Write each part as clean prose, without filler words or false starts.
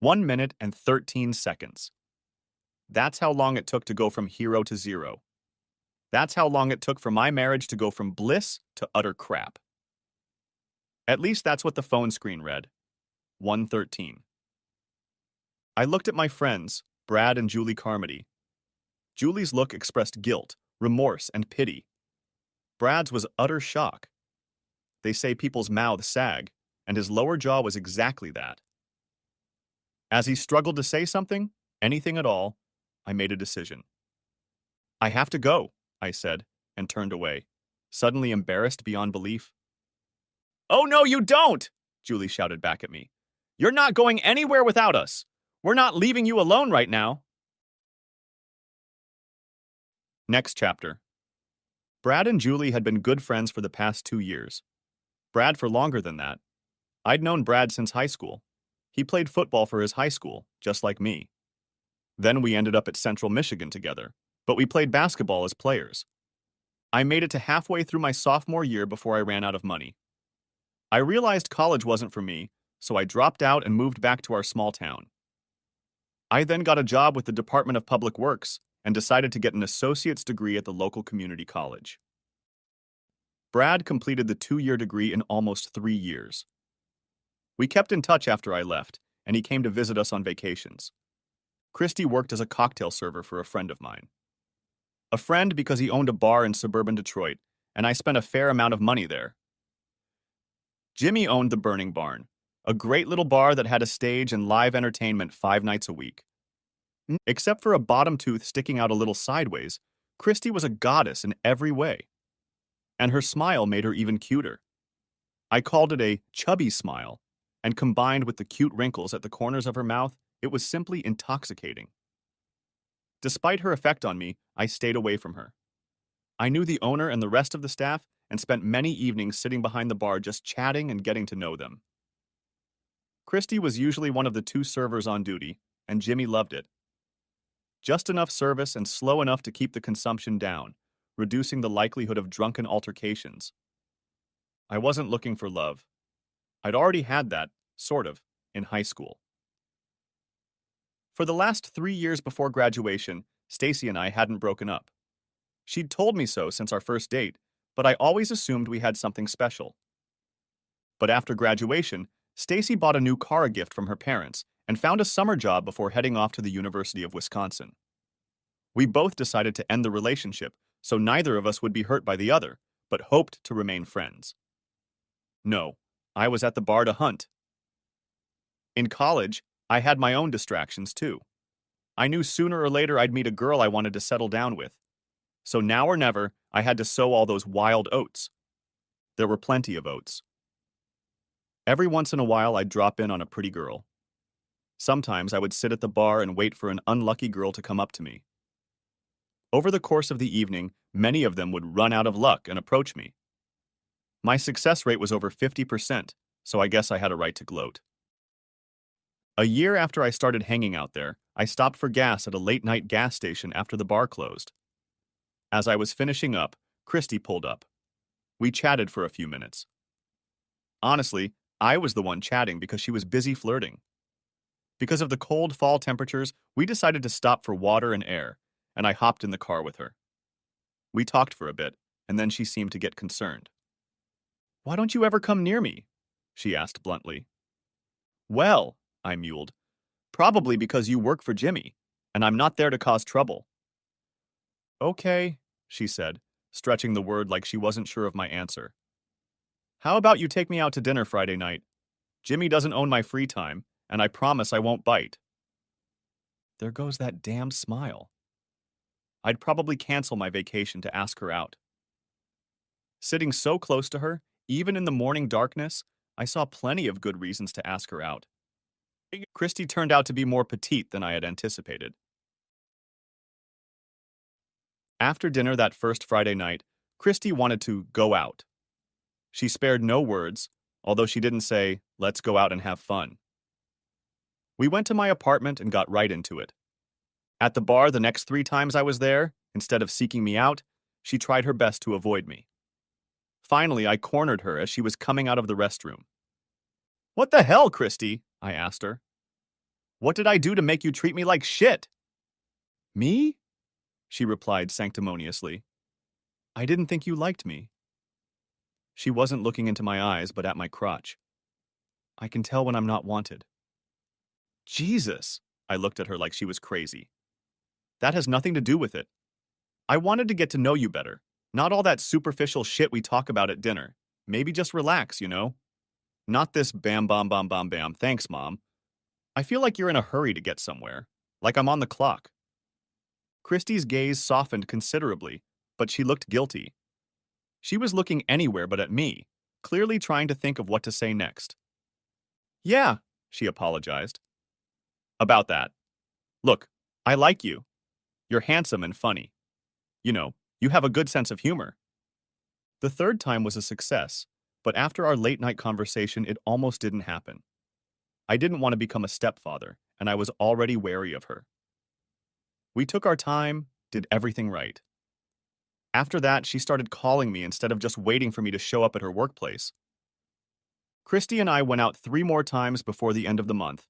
1 minute and 13 seconds. That's how long it took to go from hero to zero. That's how long it took for my marriage to go from bliss to utter crap. At least that's what the phone screen read. 1:13. I looked at my friends, Brad and Julie Carmody. Julie's look expressed guilt, remorse, and pity. Brad's was utter shock. They say people's mouths sag, and his lower jaw was exactly that. As he struggled to say something, anything at all, I made a decision. I have to go, I said, and turned away, suddenly embarrassed beyond belief. Oh, no, you don't! Julie shouted back at me. You're not going anywhere without us. We're not leaving you alone right now. Next chapter. Brad and Julie had been good friends for the past 2 years. Brad for longer than that. I'd known Brad since high school. He played football for his high school, just like me. Then we ended up at Central Michigan together, but we played basketball as players. I made it to halfway through my sophomore year before I ran out of money. I realized college wasn't for me, so I dropped out and moved back to our small town. I then got a job with the Department of Public Works and decided to get an associate's degree at the local community college. Brad completed the 2-year degree in almost 3 years. We kept in touch after I left, and he came to visit us on vacations. Christy worked as a cocktail server for a friend of mine. A friend because he owned a bar in suburban Detroit, and I spent a fair amount of money there. Jimmy owned the Burning Barn, a great little bar that had a stage and live entertainment 5 nights a week. Except for a bottom tooth sticking out a little sideways, Christy was a goddess in every way. And her smile made her even cuter. I called it a chubby smile, and combined with the cute wrinkles at the corners of her mouth, it was simply intoxicating. Despite her effect on me, I stayed away from her. I knew the owner and the rest of the staff and spent many evenings sitting behind the bar just chatting and getting to know them. Christy was usually one of the 2 servers on duty, and Jimmy loved it. Just enough service and slow enough to keep the consumption down, reducing the likelihood of drunken altercations. I wasn't looking for love. I'd already had that, sort of, in high school. For the last 3 years before graduation, Stacy and I hadn't broken up. She'd told me so since our first date, but I always assumed we had something special. But after graduation, Stacy bought a new car gift from her parents and found a summer job before heading off to the University of Wisconsin. We both decided to end the relationship, so neither of us would be hurt by the other, but hoped to remain friends. No, I was at the bar to hunt. In college, I had my own distractions too. I knew sooner or later I'd meet a girl I wanted to settle down with. So now or never, I had to sow all those wild oats. There were plenty of oats. Every once in a while, I'd drop in on a pretty girl. Sometimes I would sit at the bar and wait for an unlucky girl to come up to me. Over the course of the evening, many of them would run out of luck and approach me. My success rate was over 50%, so I guess I had a right to gloat. A year after I started hanging out there, I stopped for gas at a late-night gas station after the bar closed. As I was finishing up, Christy pulled up. We chatted for a few minutes. Honestly, I was the one chatting because she was busy flirting. Because of the cold fall temperatures, we decided to stop for water and air, and I hopped in the car with her. We talked for a bit, and then she seemed to get concerned. "Why don't you ever come near me?" she asked bluntly. "Well," I mewed, "probably because you work for Jimmy, and I'm not there to cause trouble." "Okay," she said, stretching the word like she wasn't sure of my answer. "How about you take me out to dinner Friday night? Jimmy doesn't own my free time, and I promise I won't bite." There goes that damn smile. I'd probably cancel my vacation to ask her out. Sitting so close to her, even in the morning darkness, I saw plenty of good reasons to ask her out. Christy turned out to be more petite than I had anticipated. After dinner that first Friday night, Christy wanted to go out. She spared no words, although she didn't say, "Let's go out and have fun." We went to my apartment and got right into it. At the bar the next 3 times I was there, instead of seeking me out, she tried her best to avoid me. Finally, I cornered her as she was coming out of the restroom. "What the hell, Christy?" I asked her. What did I do to make you treat me like shit? Me? She replied sanctimoniously. I didn't think you liked me. She wasn't looking into my eyes, but at my crotch. I can tell when I'm not wanted. Jesus! I looked at her like she was crazy. That has nothing to do with it. I wanted to get to know you better. Not all that superficial shit we talk about at dinner. Maybe just relax, you know? Not this bam bam bam bam bam, thanks, Mom. I feel like you're in a hurry to get somewhere. Like I'm on the clock. Christy's gaze softened considerably, but she looked guilty. She was looking anywhere but at me, clearly trying to think of what to say next. Yeah, she apologized. About that. Look, I like you. You're handsome and funny. You know, you have a good sense of humor. The third time was a success, but after our late-night conversation, it almost didn't happen. I didn't want to become a stepfather, and I was already wary of her. We took our time, did everything right. After that, she started calling me instead of just waiting for me to show up at her workplace. Christy and I went out 3 more times before the end of the month,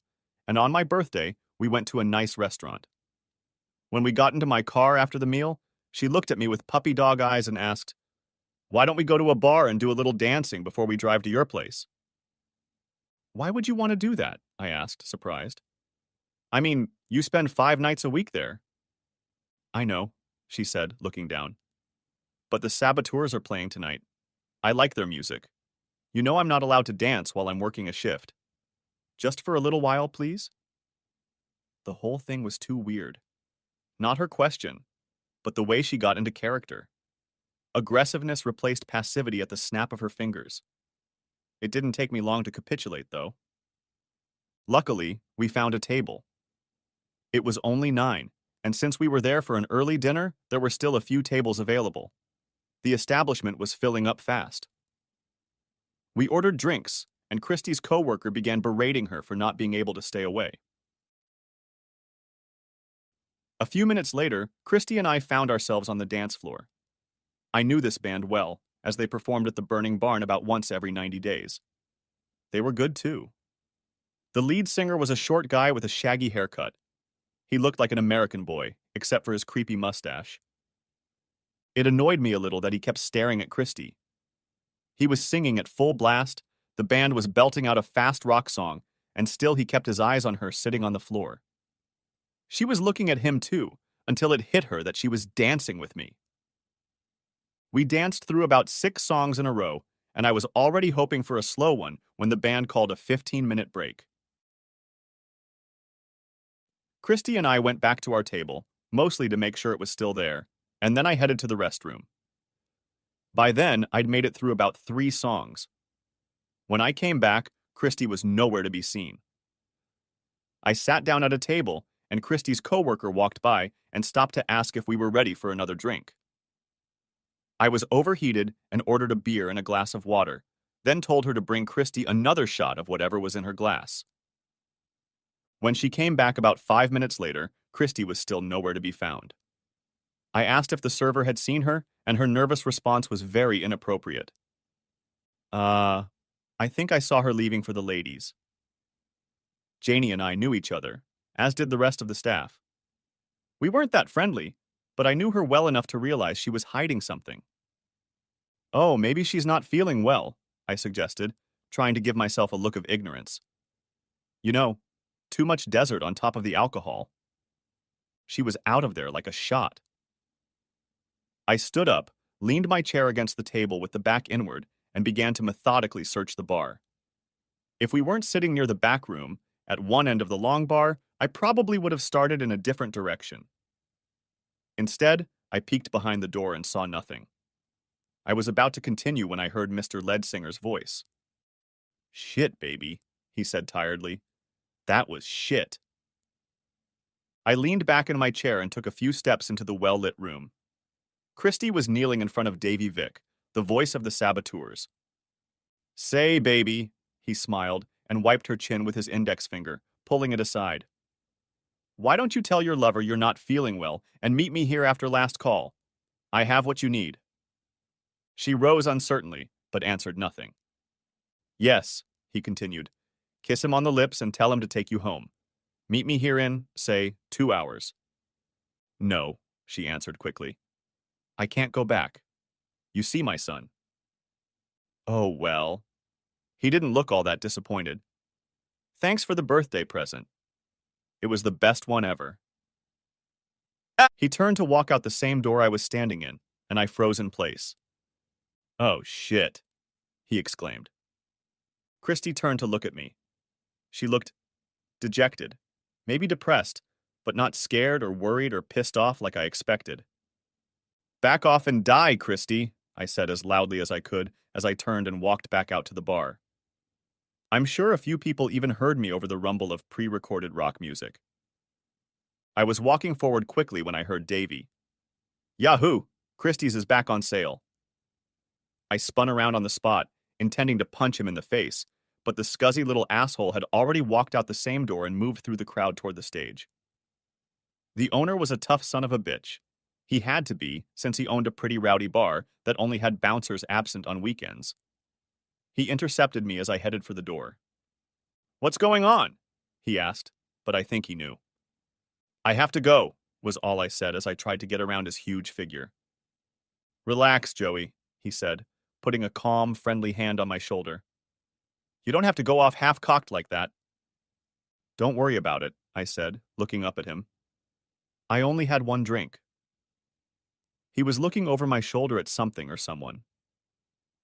and on my birthday, we went to a nice restaurant. When we got into my car after the meal, she looked at me with puppy dog eyes and asked, "Why don't we go to a bar and do a little dancing before we drive to your place?" "Why would you want to do that?" I asked, surprised. "I mean, you spend 5 nights a week there." "I know," she said, looking down. "But the Saboteurs are playing tonight. I like their music. You know I'm not allowed to dance while I'm working a shift. Just for a little while, please?" The whole thing was too weird. Not her question, but the way she got into character. Aggressiveness replaced passivity at the snap of her fingers. It didn't take me long to capitulate, though. Luckily, we found a table. It was only 9, and since we were there for an early dinner, there were still a few tables available. The establishment was filling up fast. We ordered drinks, and Christy's coworker began berating her for not being able to stay away. A few minutes later, Christy and I found ourselves on the dance floor. I knew this band well, as they performed at the Burning Barn about once every 90 days. They were good too. The lead singer was a short guy with a shaggy haircut. He looked like an American boy, except for his creepy mustache. It annoyed me a little that he kept staring at Christy. He was singing at full blast, the band was belting out a fast rock song, and still he kept his eyes on her sitting on the floor. She was looking at him too, until it hit her that she was dancing with me. We danced through about 6 songs in a row, and I was already hoping for a slow one when the band called a 15-minute break. Christy and I went back to our table, mostly to make sure it was still there, and then I headed to the restroom. By then, I'd made it through about 3 songs. When I came back, Christy was nowhere to be seen. I sat down at a table, and Christy's coworker walked by and stopped to ask if we were ready for another drink. I was overheated and ordered a beer and a glass of water, then told her to bring Christy another shot of whatever was in her glass. When she came back about 5 minutes later, Christy was still nowhere to be found. I asked if the server had seen her, and her nervous response was very inappropriate. I think I saw her leaving for the ladies. Janie and I knew each other, as did the rest of the staff. We weren't that friendly, but I knew her well enough to realize she was hiding something. "Oh, maybe she's not feeling well," I suggested, trying to give myself a look of ignorance. "You know, too much desert on top of the alcohol." She was out of there like a shot. I stood up, leaned my chair against the table with the back inward, and began to methodically search the bar. If we weren't sitting near the back room, at one end of the long bar, I probably would have started in a different direction. Instead, I peeked behind the door and saw nothing. I was about to continue when I heard Mr. Leadsinger's voice. "Shit, baby," he said tiredly. "That was shit." I leaned back in my chair and took a few steps into the well-lit room. Christy was kneeling in front of Davy Vick, the voice of the Saboteurs. "Say, baby," he smiled and wiped her chin with his index finger, pulling it aside. "Why don't you tell your lover you're not feeling well and meet me here after last call? I have what you need." She rose uncertainly, but answered nothing. "Yes," he continued. "Kiss him on the lips and tell him to take you home. Meet me here in, say, 2 hours. No, she answered quickly. I can't go back. You see my son. Oh, well. He didn't look all that disappointed. Thanks for the birthday present. It was the best one ever. He turned to walk out the same door I was standing in, and I froze in place. Oh, shit, he exclaimed. Christy turned to look at me. She looked dejected, maybe depressed, but not scared or worried or pissed off like I expected. Back off and die, Christy, I said as loudly as I could as I turned and walked back out to the bar. I'm sure a few people even heard me over the rumble of pre-recorded rock music. I was walking forward quickly when I heard Davy. Yahoo! Christie's is back on sale. I spun around on the spot, intending to punch him in the face, but the scuzzy little asshole had already walked out the same door and moved through the crowd toward the stage. The owner was a tough son of a bitch. He had to be, since he owned a pretty rowdy bar that only had bouncers absent on weekends. He intercepted me as I headed for the door. What's going on? He asked, but I think he knew. I have to go, was all I said as I tried to get around his huge figure. Relax, Joey, he said, putting a calm, friendly hand on my shoulder. You don't have to go off half-cocked like that. Don't worry about it, I said, looking up at him. I only had one drink. He was looking over my shoulder at something or someone.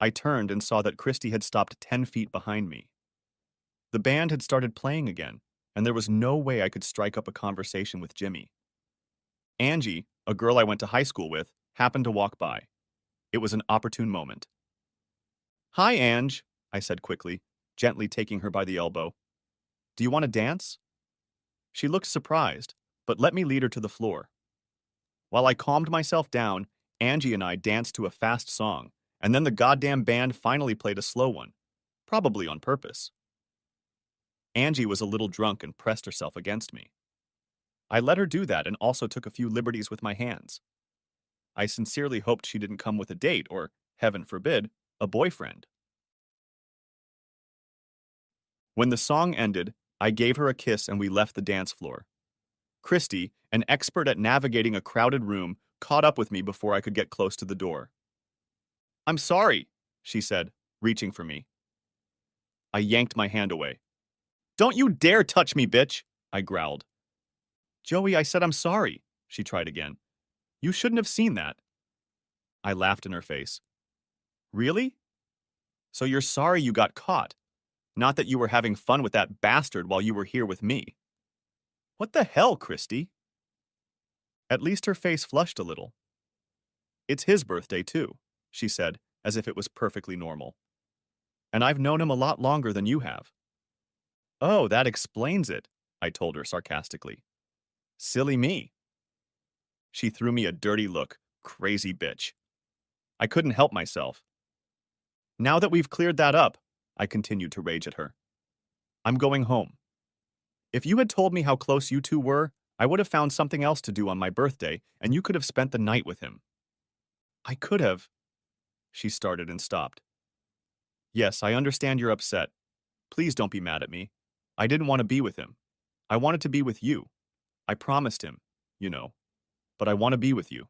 I turned and saw that Christy had stopped 10 feet behind me. The band had started playing again, and there was no way I could strike up a conversation with Jimmy. Angie, a girl I went to high school with, happened to walk by. It was an opportune moment. Hi, Ange, I said quickly, gently taking her by the elbow. Do you want to dance? She looked surprised, but let me lead her to the floor. While I calmed myself down, Angie and I danced to a fast song, and then the goddamn band finally played a slow one, probably on purpose. Angie was a little drunk and pressed herself against me. I let her do that and also took a few liberties with my hands. I sincerely hoped she didn't come with a date or, heaven forbid, a boyfriend. When the song ended, I gave her a kiss and we left the dance floor. Christy, an expert at navigating a crowded room, caught up with me before I could get close to the door. I'm sorry, she said, reaching for me. I yanked my hand away. Don't you dare touch me, bitch, I growled. Joey, I said I'm sorry, she tried again. You shouldn't have seen that. I laughed in her face. Really? So you're sorry you got caught, not that you were having fun with that bastard while you were here with me. What the hell, Christy? At least her face flushed a little. It's his birthday, too, she said, as if it was perfectly normal. And I've known him a lot longer than you have. Oh, that explains it, I told her sarcastically. Silly me. She threw me a dirty look, crazy bitch. I couldn't help myself. Now that we've cleared that up, I continued to rage at her. I'm going home. If you had told me how close you two were, I would have found something else to do on my birthday, and you could have spent the night with him. I could have. She started and stopped. Yes, I understand you're upset. Please don't be mad at me. I didn't want to be with him. I wanted to be with you. I promised him, you know. But I want to be with you.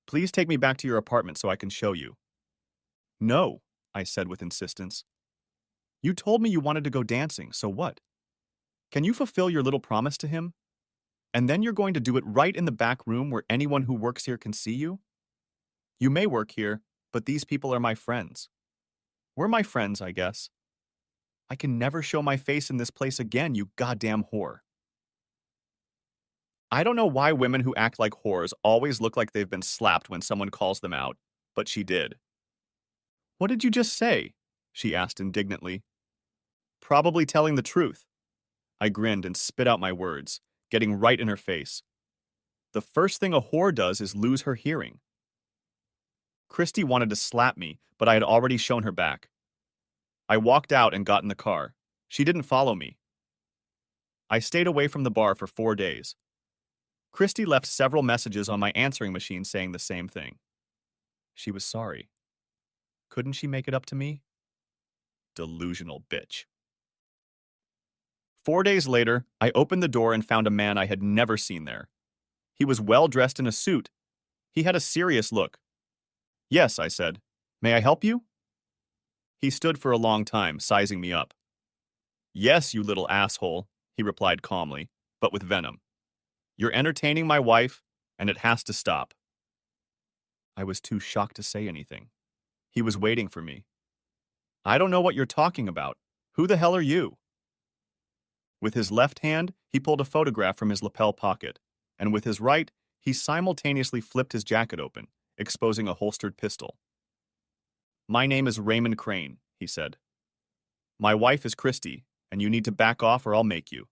Please take me back to your apartment so I can show you. No, I said with insistence. You told me you wanted to go dancing, so what? Can you fulfill your little promise to him? And then you're going to do it right in the back room where anyone who works here can see you? You may work here, but these people are my friends. We're my friends, I guess. I can never show my face in this place again, you goddamn whore. I don't know why women who act like whores always look like they've been slapped when someone calls them out, but she did. What did you just say? She asked indignantly. Probably telling the truth. I grinned and spit out my words, getting right in her face. The first thing a whore does is lose her hearing. Christy wanted to slap me, but I had already shown her back. I walked out and got in the car. She didn't follow me. I stayed away from the bar for 4 days. Christy left several messages on my answering machine saying the same thing. She was sorry. Couldn't she make it up to me? Delusional bitch. 4 days later, I opened the door and found a man I had never seen there. He was well dressed in a suit. He had a serious look. "Yes," I said. "May I help you?" He stood for a long time, sizing me up. "Yes, you little asshole," he replied calmly, but with venom. "You're entertaining my wife, and it has to stop." I was too shocked to say anything. He was waiting for me. "I don't know what you're talking about. Who the hell are you?" With his left hand, he pulled a photograph from his lapel pocket, and with his right, he simultaneously flipped his jacket open, exposing a holstered pistol. "My name is Raymond Crane," he said. "My wife is Christy, and you need to back off or I'll make you."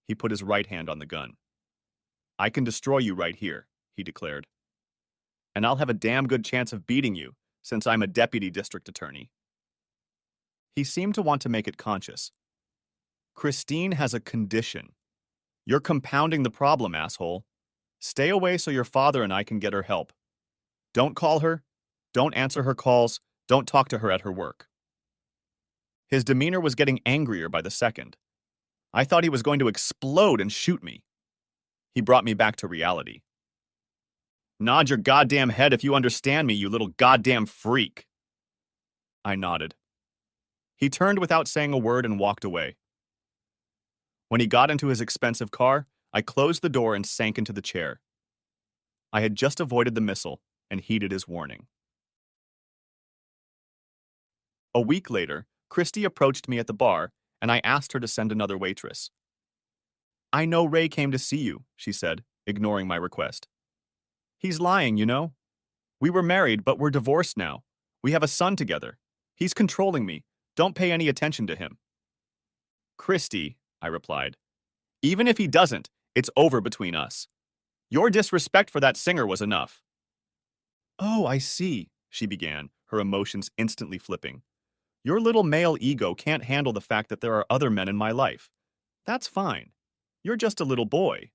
He put his right hand on the gun. "I can destroy you right here," he declared. "And I'll have a damn good chance of beating you, since I'm a deputy district attorney." He seemed to want to make it conscious. "Christine has a condition. You're compounding the problem, asshole. Stay away so your father and I can get her help. Don't call her. Don't answer her calls. Don't talk to her at her work." His demeanor was getting angrier by the second. I thought he was going to explode and shoot me. He brought me back to reality. "Nod your goddamn head if you understand me, you little goddamn freak." I nodded. He turned without saying a word and walked away. When he got into his expensive car, I closed the door and sank into the chair. I had just avoided the missile and heeded his warning. A week later, Christy approached me at the bar, and I asked her to send another waitress. "I know Ray came to see you," she said, ignoring my request. "He's lying, you know. We were married, but we're divorced now. We have a son together. He's controlling me. Don't pay any attention to him." "Christy," I replied, "even if he doesn't, it's over between us. Your disrespect for that singer was enough." "Oh, I see," she began, her emotions instantly flipping. "Your little male ego can't handle the fact that there are other men in my life. That's fine. You're just a little boy."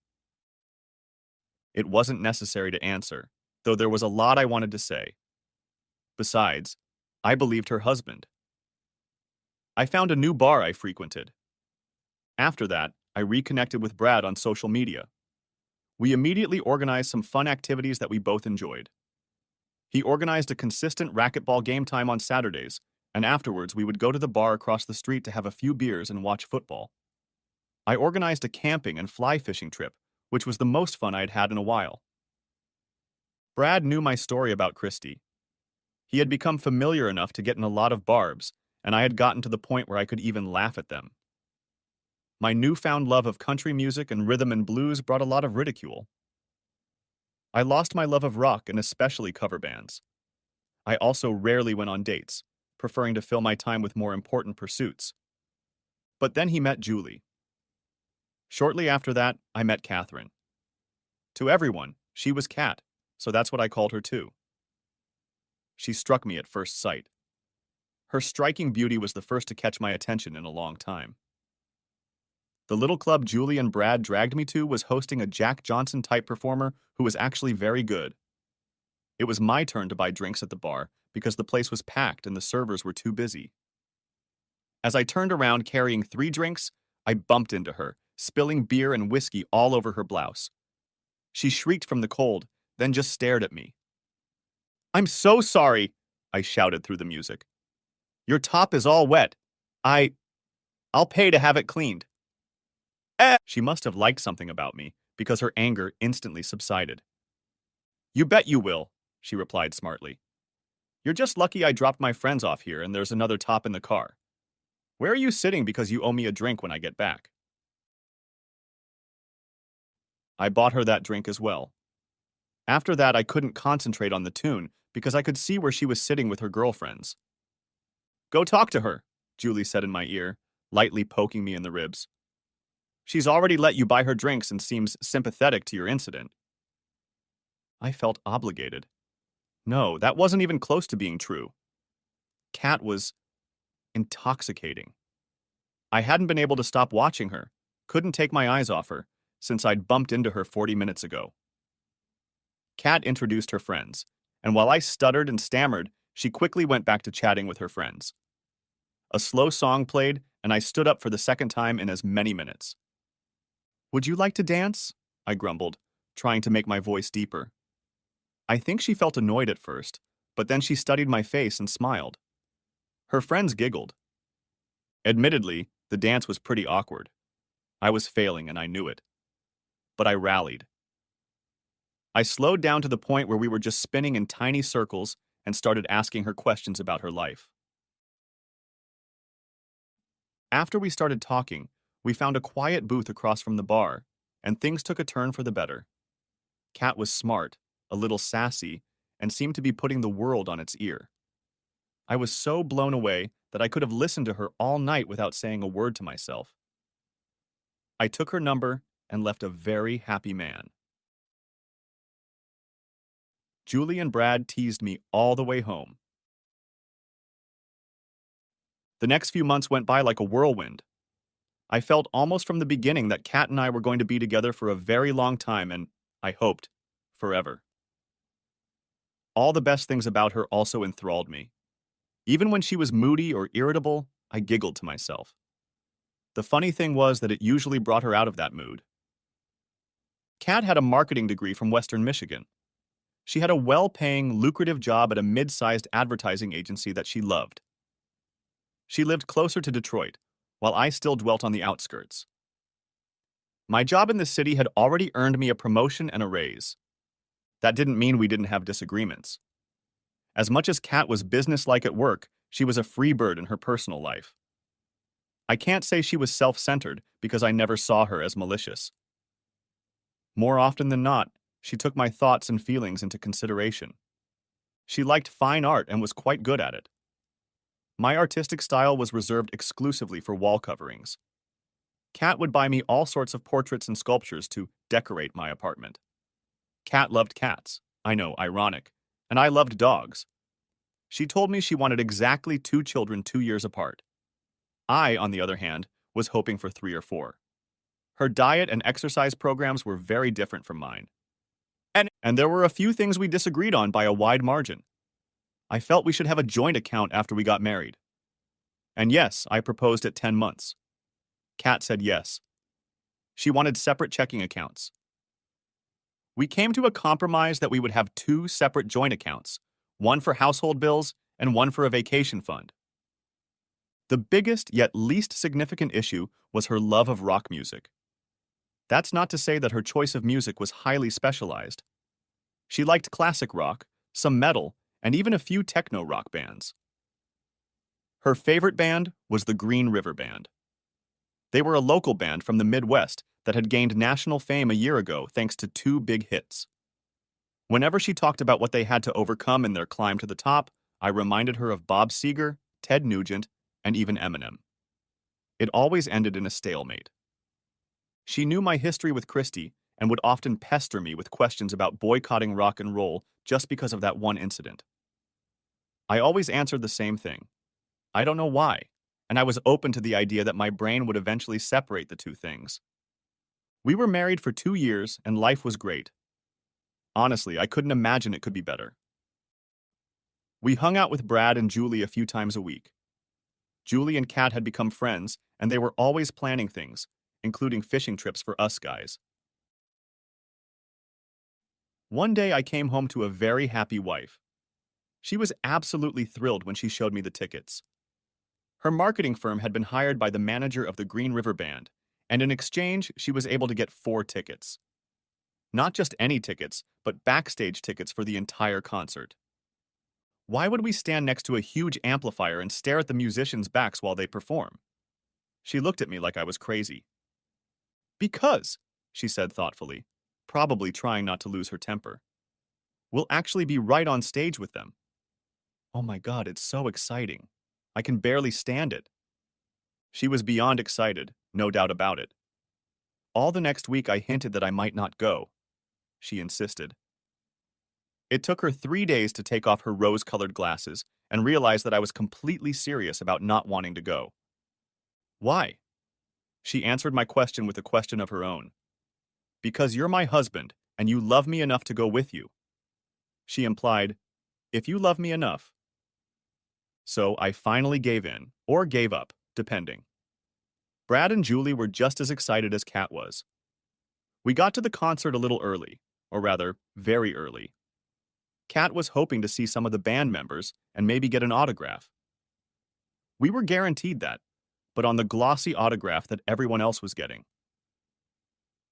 It wasn't necessary to answer, though there was a lot I wanted to say. Besides, I believed her husband. I found a new bar I frequented. After that, I reconnected with Brad on social media. We immediately organized some fun activities that we both enjoyed. He organized a consistent racquetball game time on Saturdays, and afterwards we would go to the bar across the street to have a few beers and watch football. I organized a camping and fly fishing trip, which was the most fun I'd had in a while. Brad knew my story about Christy. He had become familiar enough to get in a lot of barbs, and I had gotten to the point where I could even laugh at them. My newfound love of country music and rhythm and blues brought a lot of ridicule. I lost my love of rock and especially cover bands. I also rarely went on dates, preferring to fill my time with more important pursuits. But then he met Julie. Shortly after that, I met Catherine. To everyone, she was Cat, so that's what I called her too. She struck me at first sight. Her striking beauty was the first to catch my attention in a long time. The little club Julie and Brad dragged me to was hosting a Jack Johnson-type performer who was actually very good. It was my turn to buy drinks at the bar because the place was packed and the servers were too busy. As I turned around carrying 3 drinks, I bumped into her, spilling beer and whiskey all over her blouse. She shrieked from the cold, then just stared at me. "I'm so sorry," I shouted through the music. "Your top is all wet. I'll pay to have it cleaned." She must have liked something about me, because her anger instantly subsided. "You bet you will," she replied smartly. "You're just lucky I dropped my friends off here and there's another top in the car. Where are you sitting because you owe me a drink when I get back?" I bought her that drink as well. After that, I couldn't concentrate on the tune because I could see where she was sitting with her girlfriends. "Go talk to her," Julie said in my ear, lightly poking me in the ribs. "She's already let you buy her drinks and seems sympathetic to your incident." I felt obligated. No, that wasn't even close to being true. Cat was intoxicating. I hadn't been able to stop watching her, couldn't take my eyes off her, since I'd bumped into her 40 minutes ago. Cat introduced her friends, and while I stuttered and stammered, she quickly went back to chatting with her friends. A slow song played, and I stood up for the second time in as many minutes. Would you like to dance? I grumbled, trying to make my voice deeper. I think she felt annoyed at first, but then she studied my face and smiled. Her friends giggled. Admittedly, the dance was pretty awkward. I was failing and I knew it. But I rallied. I slowed down to the point where we were just spinning in tiny circles and started asking her questions about her life. After we started talking, we found a quiet booth across from the bar, and things took a turn for the better. Kat was smart, a little sassy, and seemed to be putting the world on its ear. I was so blown away that I could have listened to her all night without saying a word to myself. I took her number and left a very happy man. Julie and Brad teased me all the way home. The next few months went by like a whirlwind. I felt almost from the beginning that Kat and I were going to be together for a very long time and, I hoped, forever. All the best things about her also enthralled me. Even when she was moody or irritable, I giggled to myself. The funny thing was that it usually brought her out of that mood. Kat had a marketing degree from Western Michigan. She had a well-paying, lucrative job at a mid-sized advertising agency that she loved. She lived closer to Detroit, while I still dwelt on the outskirts. My job in the city had already earned me a promotion and a raise. That didn't mean we didn't have disagreements. As much as Kat was businesslike at work, she was a free bird in her personal life. I can't say she was self-centered because I never saw her as malicious. More often than not, she took my thoughts and feelings into consideration. She liked fine art and was quite good at it. My artistic style was reserved exclusively for wall coverings. Kat would buy me all sorts of portraits and sculptures to decorate my apartment. Kat loved cats, I know, ironic, and I loved dogs. She told me she wanted exactly 2 children 2 years apart. I, on the other hand, was hoping for 3 or 4. Her diet and exercise programs were very different from mine. And there were a few things we disagreed on by a wide margin. I felt we should have a joint account after we got married. And yes, I proposed at 10 months. Kat said yes. She wanted separate checking accounts. We came to a compromise that we would have 2 separate joint accounts, one for household bills and one for a vacation fund. The biggest yet least significant issue was her love of rock music. That's not to say that her choice of music was highly specialized. She liked classic rock, some metal, and even a few techno rock bands. Her favorite band was the Green River Band. They were a local band from the Midwest that had gained national fame a year ago thanks to 2 big hits. Whenever she talked about what they had to overcome in their climb to the top, I reminded her of Bob Seger, Ted Nugent, and even Eminem. It always ended in a stalemate. She knew my history with Christy and would often pester me with questions about boycotting rock and roll just because of that one incident. I always answered the same thing. I don't know why, and I was open to the idea that my brain would eventually separate the 2 things. We were married for 2 years, and life was great. Honestly, I couldn't imagine it could be better. We hung out with Brad and Julie a few times a week. Julie and Kat had become friends, and they were always planning things, including fishing trips for us guys. One day I came home to a very happy wife. She was absolutely thrilled when she showed me the tickets. Her marketing firm had been hired by the manager of the Green River Band, and in exchange, she was able to get 4 tickets. Not just any tickets, but backstage tickets for the entire concert. Why would we stand next to a huge amplifier and stare at the musicians' backs while they perform? She looked at me like I was crazy. Because, she said thoughtfully, probably trying not to lose her temper, we'll actually be right on stage with them. Oh my God, it's so exciting. I can barely stand it. She was beyond excited, no doubt about it. All the next week I hinted that I might not go. She insisted. It took her 3 days to take off her rose-colored glasses and realize that I was completely serious about not wanting to go. Why? She answered my question with a question of her own. Because you're my husband, and you love me enough to go with you. She implied, if you love me enough. So I finally gave in, or gave up, depending. Brad and Julie were just as excited as Kat was. We got to the concert a little early, or rather, very early. Kat was hoping to see some of the band members and maybe get an autograph. We were guaranteed that, but on the glossy autograph that everyone else was getting.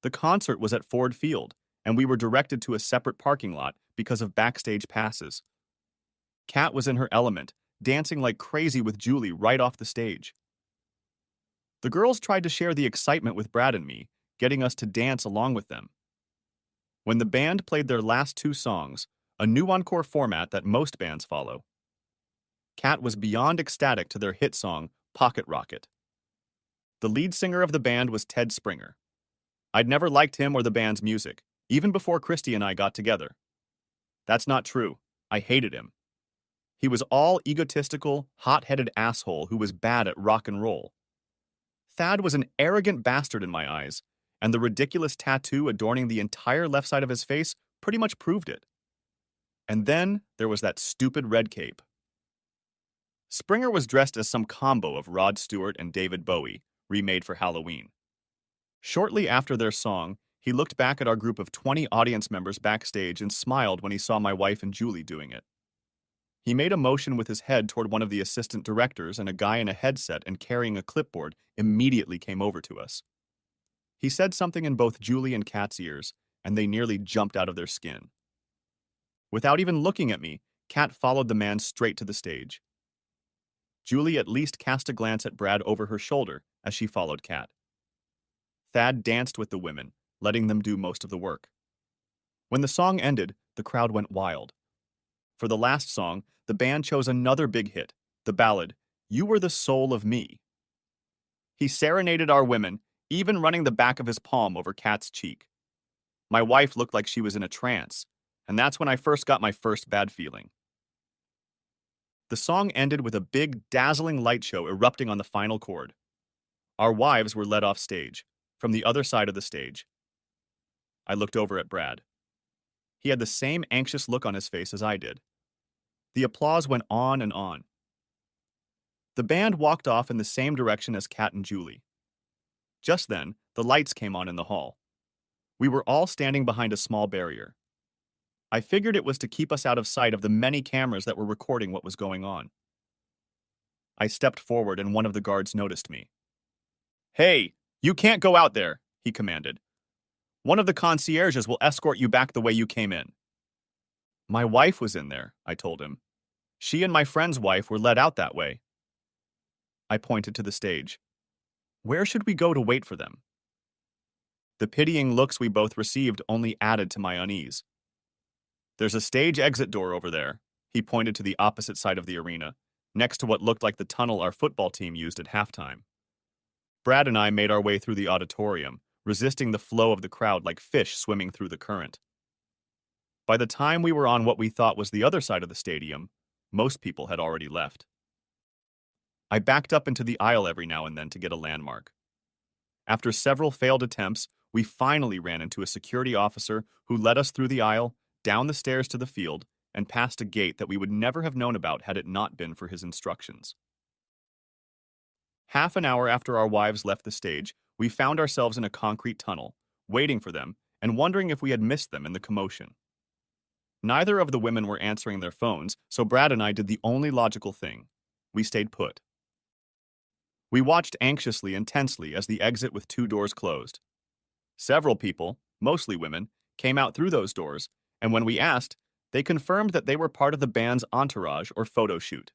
The concert was at Ford Field, and we were directed to a separate parking lot because of backstage passes. Kat was in her element, dancing like crazy with Julie right off the stage. The girls tried to share the excitement with Brad and me, getting us to dance along with them. When the band played their last two songs, a new encore format that most bands follow, Kat was beyond ecstatic to their hit song, Pocket Rocket. The lead singer of the band was Ted Springer. I'd never liked him or the band's music, even before Christy and I got together. That's not true. I hated him. He was all egotistical, hot-headed asshole who was bad at rock and roll. Thad was an arrogant bastard in my eyes, and the ridiculous tattoo adorning the entire left side of his face pretty much proved it. And then there was that stupid red cape. Springer was dressed as some combo of Rod Stewart and David Bowie, remade for Halloween. Shortly after their song, he looked back at our group of 20 audience members backstage and smiled when he saw my wife and Julie doing it. He made a motion with his head toward one of the assistant directors, and a guy in a headset and carrying a clipboard immediately came over to us. He said something in both Julie and Kat's ears, and they nearly jumped out of their skin. Without even looking at me, Kat followed the man straight to the stage. Julie at least cast a glance at Brad over her shoulder as she followed Kat. Thad danced with the women, letting them do most of the work. When the song ended, the crowd went wild. For the last song, the band chose another big hit, the ballad, You Were the Soul of Me. He serenaded our women, even running the back of his palm over Kat's cheek. My wife looked like she was in a trance, and that's when I first got my first bad feeling. The song ended with a big, dazzling light show erupting on the final chord. Our wives were led off stage, from the other side of the stage. I looked over at Brad. He had the same anxious look on his face as I did. The applause went on and on. The band walked off in the same direction as Kat and Julie. Just then, the lights came on in the hall. We were all standing behind a small barrier. I figured it was to keep us out of sight of the many cameras that were recording what was going on. I stepped forward and one of the guards noticed me. "Hey, you can't go out there," he commanded. "One of the concierges will escort you back the way you came in." "My wife was in there," I told him. "She and my friend's wife were let out that way." I pointed to the stage. "Where should we go to wait for them?" The pitying looks we both received only added to my unease. "There's a stage exit door over there," he pointed to the opposite side of the arena, next to what looked like the tunnel our football team used at halftime. Brad and I made our way through the auditorium, resisting the flow of the crowd like fish swimming through the current. By the time we were on what we thought was the other side of the stadium, most people had already left. I backed up into the aisle every now and then to get a landmark. After several failed attempts, we finally ran into a security officer who led us through the aisle, down the stairs to the field, and past a gate that we would never have known about had it not been for his instructions. Half an hour after our wives left the stage, we found ourselves in a concrete tunnel, waiting for them and wondering if we had missed them in the commotion. Neither of the women were answering their phones, so Brad and I did the only logical thing. We stayed put. We watched anxiously and tensely as the exit with two doors closed. Several people, mostly women, came out through those doors, and when we asked, they confirmed that they were part of the band's entourage or photo shoot.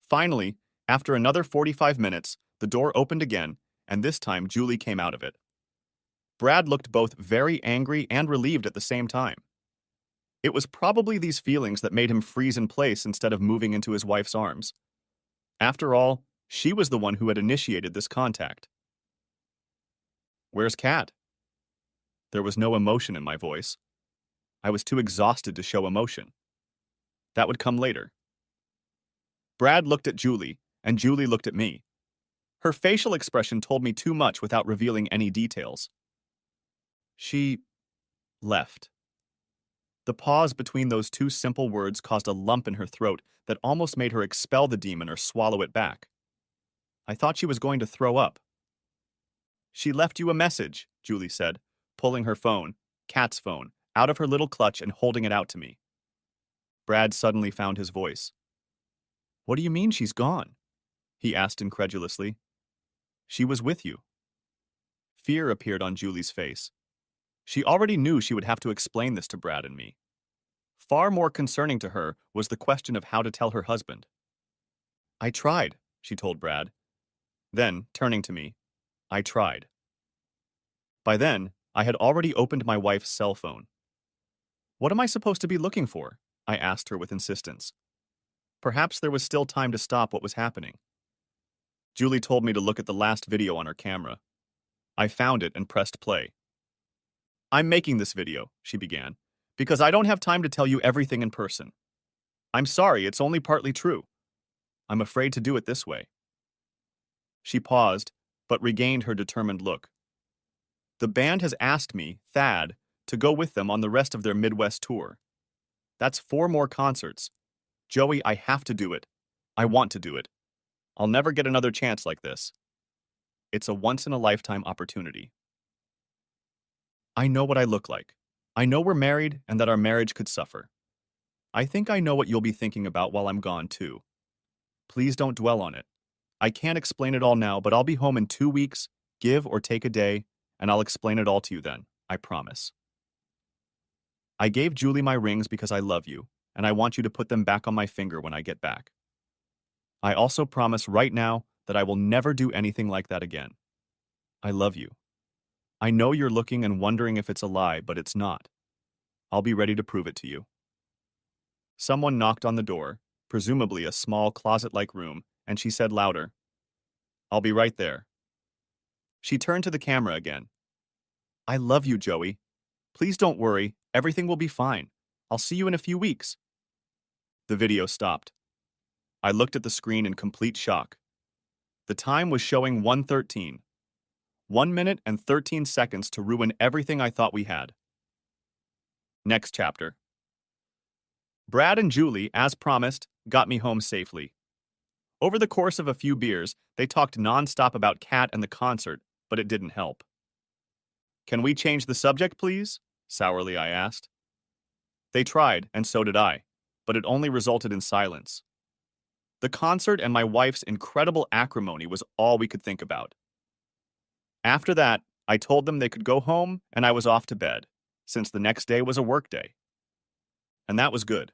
Finally, after another 45 minutes, the door opened again, and this time Julie came out of it. Brad looked both very angry and relieved at the same time. It was probably these feelings that made him freeze in place instead of moving into his wife's arms. After all, she was the one who had initiated this contact. "Where's Kat?" There was no emotion in my voice. I was too exhausted to show emotion. That would come later. Brad looked at Julie, and Julie looked at me. Her facial expression told me too much without revealing any details. She left. The pause between those two simple words caused a lump in her throat that almost made her expel the demon or swallow it back. I thought she was going to throw up. She left you a message, Julie said, pulling her phone, Kat's phone, out of her little clutch and holding it out to me. Brad suddenly found his voice. What do you mean she's gone? He asked incredulously. She was with you. Fear appeared on Julie's face. She already knew she would have to explain this to Brad and me. Far more concerning to her was the question of how to tell her husband. I tried, she told Brad. Then, turning to me, I tried. By then, I had already opened my wife's cell phone. What am I supposed to be looking for? I asked her with insistence. Perhaps there was still time to stop what was happening. Julie told me to look at the last video on her camera. I found it and pressed play. I'm making this video, she began, because I don't have time to tell you everything in person. I'm sorry, it's only partly true. I'm afraid to do it this way. She paused, but regained her determined look. The band has asked me, Thad, to go with them on the rest of their Midwest tour. That's 4 more concerts. Joey, I have to do it. I want to do it. I'll never get another chance like this. It's a once-in-a-lifetime opportunity. I know what I look like. I know we're married and that our marriage could suffer. I think I know what you'll be thinking about while I'm gone, too. Please don't dwell on it. I can't explain it all now, but I'll be home in 2 weeks, give or take a day, and I'll explain it all to you then, I promise. I gave Julie my rings because I love you, and I want you to put them back on my finger when I get back. I also promise right now that I will never do anything like that again. I love you. I know you're looking and wondering if it's a lie, but it's not. I'll be ready to prove it to you. Someone knocked on the door, presumably a small closet-like room, and she said louder, I'll be right there. She turned to the camera again. I love you, Joey. Please don't worry, everything will be fine. I'll see you in a few weeks. The video stopped. I looked at the screen in complete shock. The time was showing 1:13. 1 minute and 13 seconds to ruin everything I thought we had. Next chapter. Brad and Julie, as promised, got me home safely. Over the course of a few beers, they talked nonstop about Kat and the concert, but it didn't help. Can we change the subject, please? Sourly I asked. They tried, and so did I, but it only resulted in silence. The concert and my wife's incredible acrimony was all we could think about. After that, I told them they could go home and I was off to bed, since the next day was a work day. And that was good.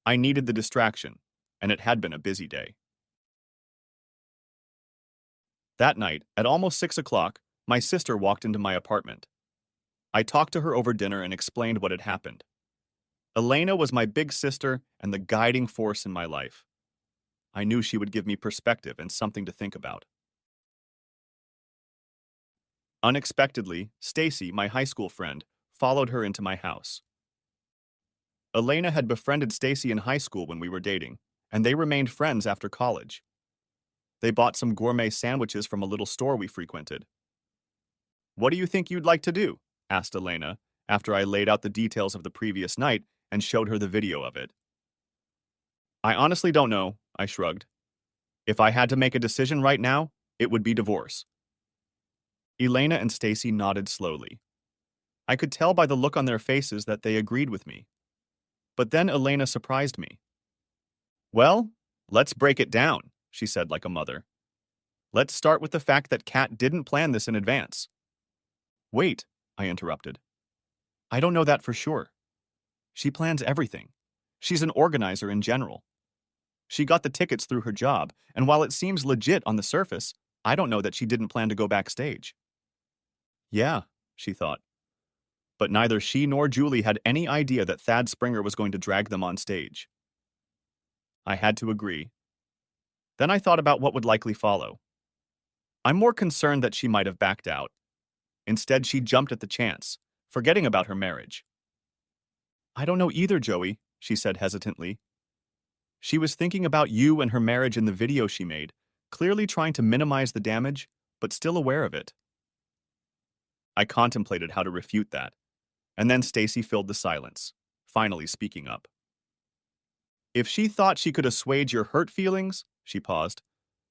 I needed the distraction, and it had been a busy day. That night, at almost 6 o'clock, my sister walked into my apartment. I talked to her over dinner and explained what had happened. Elena was my big sister and the guiding force in my life. I knew she would give me perspective and something to think about. Unexpectedly, Stacy, my high school friend, followed her into my house. Elena had befriended Stacy in high school when we were dating, and they remained friends after college. They bought some gourmet sandwiches from a little store we frequented. What do you think you'd like to do? Asked Elena, after I laid out the details of the previous night and showed her the video of it. I honestly don't know, I shrugged. If I had to make a decision right now, it would be divorce. Elena and Stacy nodded slowly. I could tell by the look on their faces that they agreed with me. But then Elena surprised me. Well, let's break it down, she said like a mother. Let's start with the fact that Kat didn't plan this in advance. Wait, I interrupted. I don't know that for sure. She plans everything. She's an organizer in general. She got the tickets through her job, and while it seems legit on the surface, I don't know that she didn't plan to go backstage. Yeah, she thought. But neither she nor Julie had any idea that Thad Springer was going to drag them on stage. I had to agree. Then I thought about what would likely follow. I'm more concerned that she might have backed out. Instead, she jumped at the chance, forgetting about her marriage. I don't know either, Joey, she said hesitantly. She was thinking about you and her marriage in the video she made, clearly trying to minimize the damage, but still aware of it. I contemplated how to refute that, and then Stacy filled the silence, finally speaking up. If she thought she could assuage your hurt feelings, she paused,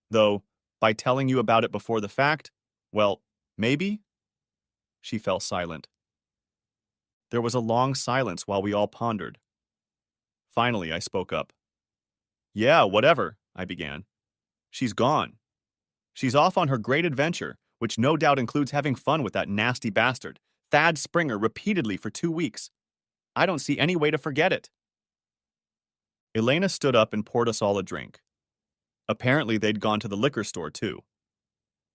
though By telling you about it before the fact? Well, maybe? She fell silent. There was a long silence while we all pondered. Finally, I spoke up. Yeah, whatever, I began. She's gone. She's off on her great adventure, which no doubt includes having fun with that nasty bastard, Thad Springer, repeatedly for 2 weeks. I don't see any way to forget it. Elena stood up and poured us all a drink. Apparently, they'd gone to the liquor store, too.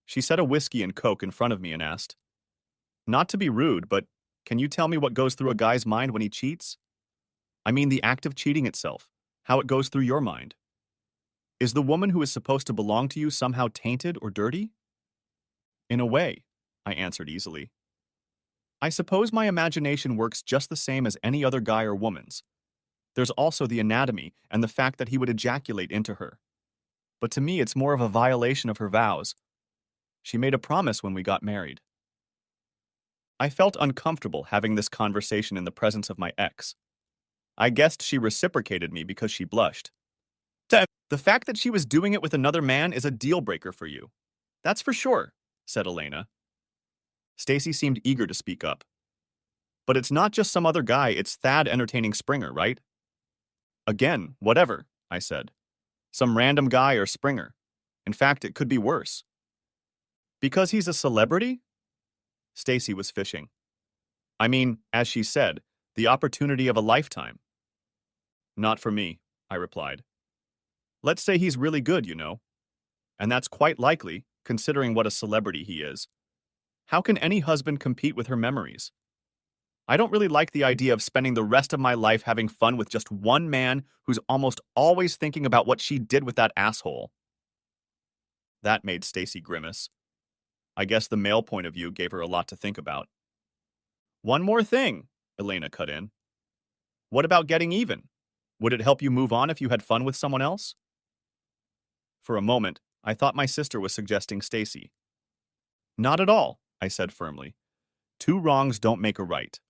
She set a whiskey and Coke in front of me and asked, not to be rude, but can you tell me what goes through a guy's mind when he cheats? I mean the act of cheating itself, how it goes through your mind. Is the woman who is supposed to belong to you somehow tainted or dirty? In a way, I answered easily. I suppose my imagination works just the same as any other guy or woman's. There's also the anatomy and the fact that he would ejaculate into her. But to me, it's more of a violation of her vows. She made a promise when we got married. I felt uncomfortable having this conversation in the presence of my ex. I guessed she reciprocated me because she blushed. The fact that she was doing it with another man is a deal breaker for you. That's for sure, said Elena. Stacy seemed eager to speak up. But it's not just some other guy, it's Thad entertaining Springer, right? Again, whatever, I said. Some random guy or Springer. In fact, it could be worse. Because he's a celebrity? Stacy was fishing. I mean, as she said, the opportunity of a lifetime. Not for me, I replied. Let's say he's really good, you know. And that's quite likely, considering what a celebrity he is. How can any husband compete with her memories? I don't really like the idea of spending the rest of my life having fun with just one man who's almost always thinking about what she did with that asshole. That made Stacy grimace. I guess the male point of view gave her a lot to think about. One more thing, Elena cut in. What about getting even? Would it help you move on if you had fun with someone else? For a moment, I thought my sister was suggesting Stacy. Not at all, I said firmly. 2 wrongs don't make a right.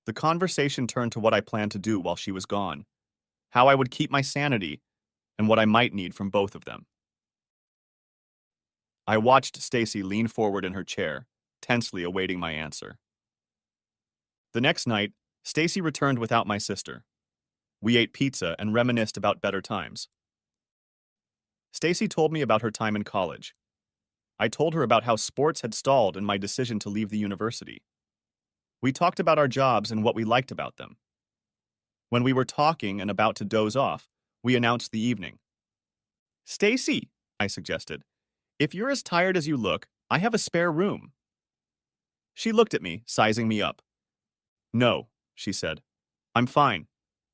The conversation turned to what I planned to do while she was gone, how I would keep my sanity, and what I might need from both of them. I watched Stacy lean forward in her chair, tensely awaiting my answer. The next night, Stacy returned without my sister. We ate pizza and reminisced about better times. Stacy told me about her time in college. I told her about how sports had stalled in my decision to leave the university. We talked about our jobs and what we liked about them. When we were talking and about to doze off, we announced the evening. Stacy, I suggested, if you're as tired as you look, I have a spare room. She looked at me, sizing me up. No, she said. I'm fine.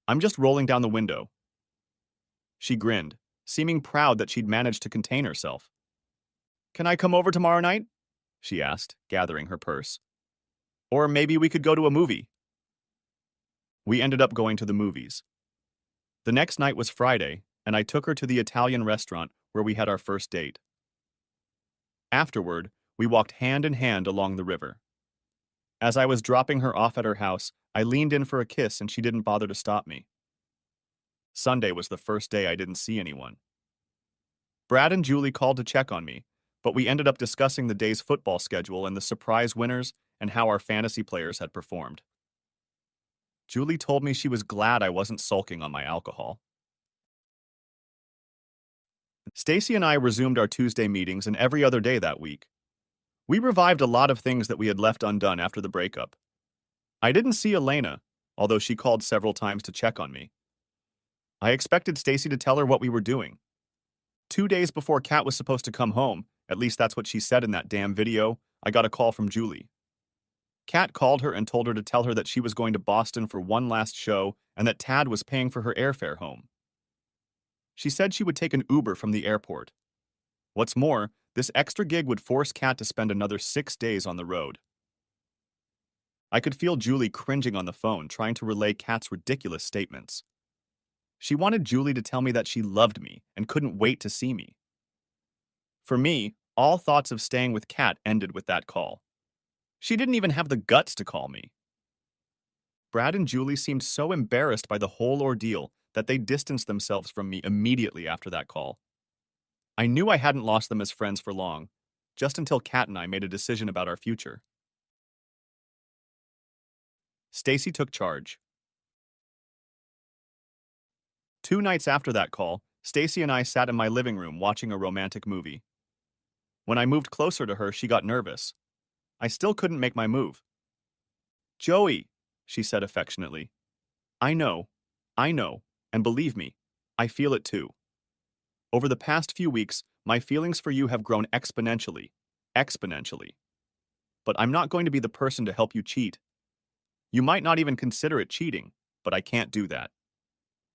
I'm just rolling down the window. She grinned, seeming proud that she'd managed to contain herself. Can I come over tomorrow night? She asked, gathering her purse. Or maybe we could go to a movie. We ended up going to the movies. The next night was Friday, and I took her to the Italian restaurant where we had our first date. Afterward, we walked hand in hand along the river. As I was dropping her off at her house, I leaned in for a kiss and she didn't bother to stop me. Sunday was the first day I didn't see anyone. Brad and Julie called to check on me, but we ended up discussing the day's football schedule and the surprise winners and how our fantasy players had performed. Julie told me she was glad I wasn't sulking on my alcohol. Stacy and I resumed our Tuesday meetings and every other day that week. We revived a lot of things that we had left undone after the breakup. I didn't see Elena, although she called several times to check on me. I expected Stacy to tell her what we were doing. 2 days before Kat was supposed to come home, at least that's what she said in that damn video, I got a call from Julie. Kat called her and told her to tell her that she was going to Boston for one last show and that Tad was paying for her airfare home. She said she would take an Uber from the airport. What's more, this extra gig would force Kat to spend another 6 days on the road. I could feel Julie cringing on the phone, trying to relay Kat's ridiculous statements. She wanted Julie to tell me that she loved me and couldn't wait to see me. For me, all thoughts of staying with Kat ended with that call. She didn't even have the guts to call me. Brad and Julie seemed so embarrassed by the whole ordeal that they distanced themselves from me immediately after that call. I knew I hadn't lost them as friends for long, just until Kat and I made a decision about our future. Stacy took charge. 2 nights after that call, Stacy and I sat in my living room watching a romantic movie. When I moved closer to her, she got nervous. I still couldn't make my move. Joey, she said affectionately. I know, I know, and believe me, I feel it too. Over the past few weeks, my feelings for you have grown exponentially. Exponentially. But I'm not going to be the person to help you cheat. You might not even consider it cheating, but I can't do that.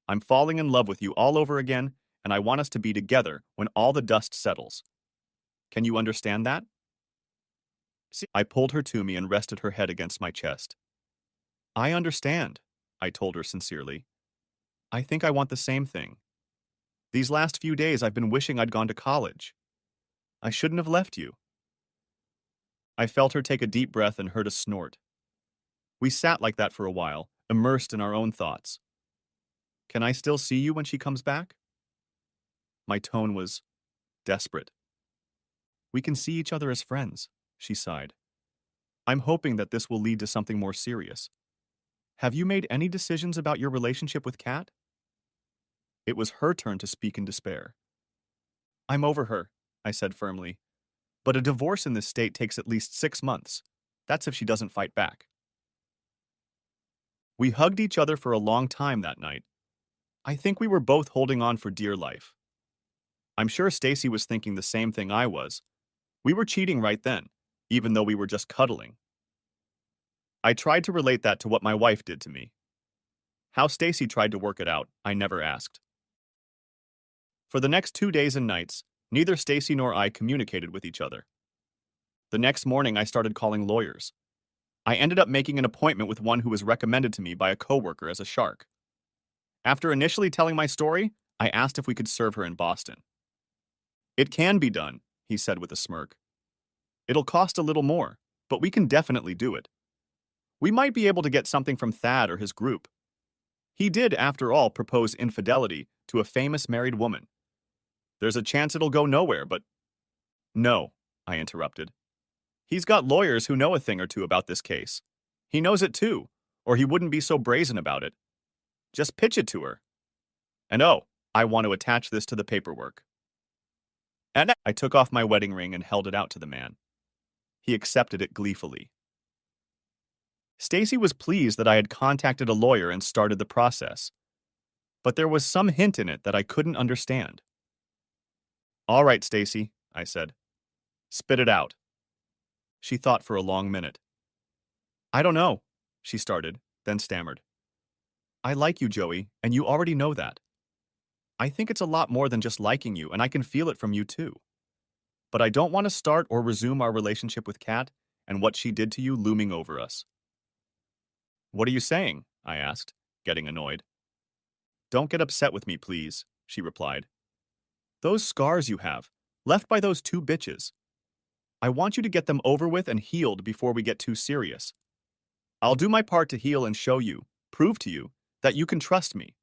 I'm falling in love with you all over again, and I want us to be together when all the dust settles. Can you understand that? See, I pulled her to me and rested her head against my chest. I understand, I told her sincerely. I think I want the same thing. These last few days I've been wishing I'd gone to college. I shouldn't have left you. I felt her take a deep breath and heard a snort. We sat like that for a while, immersed in our own thoughts. Can I still see you when she comes back? My tone was desperate. We can see each other as friends, she sighed. I'm hoping that this will lead to something more serious. Have you made any decisions about your relationship with Kat? It was her turn to speak in despair. I'm over her, I said firmly. But a divorce in this state takes at least 6 months. That's if she doesn't fight back. We hugged each other for a long time that night. I think we were both holding on for dear life. I'm sure Stacy was thinking the same thing I was. We were cheating right then, even though we were just cuddling. I tried to relate that to what my wife did to me. How Stacy tried to work it out, I never asked. For the next 2 days and nights, neither Stacy nor I communicated with each other. The next morning, I started calling lawyers. I ended up making an appointment with one who was recommended to me by a coworker as a shark. After initially telling my story, I asked if we could serve her in Boston. It can be done, he said with a smirk. It'll cost a little more, but we can definitely do it. We might be able to get something from Thad or his group. He did, after all, propose infidelity to a famous married woman. There's a chance it'll go nowhere, but... No, I interrupted. He's got lawyers who know a thing or two about this case. He knows it too, or he wouldn't be so brazen about it. Just pitch it to her. And oh, I want to attach this to the paperwork. And I took off my wedding ring and held it out to the man. He accepted it gleefully. Stacy was pleased that I had contacted a lawyer and started the process. But there was some hint in it that I couldn't understand. All right, Stacy, I said. Spit it out. She thought for a long minute. I don't know, she started, then stammered. I like you, Joey, and you already know that. I think it's a lot more than just liking you, and I can feel it from you too. But I don't want to start or resume our relationship with Kat and what she did to you looming over us. What are you saying? I asked, getting annoyed. Don't get upset with me, please, she replied. Those scars you have, left by those 2 bitches. I want you to get them over with and healed before we get too serious. I'll do my part to heal and show you, prove to you, that you can trust me.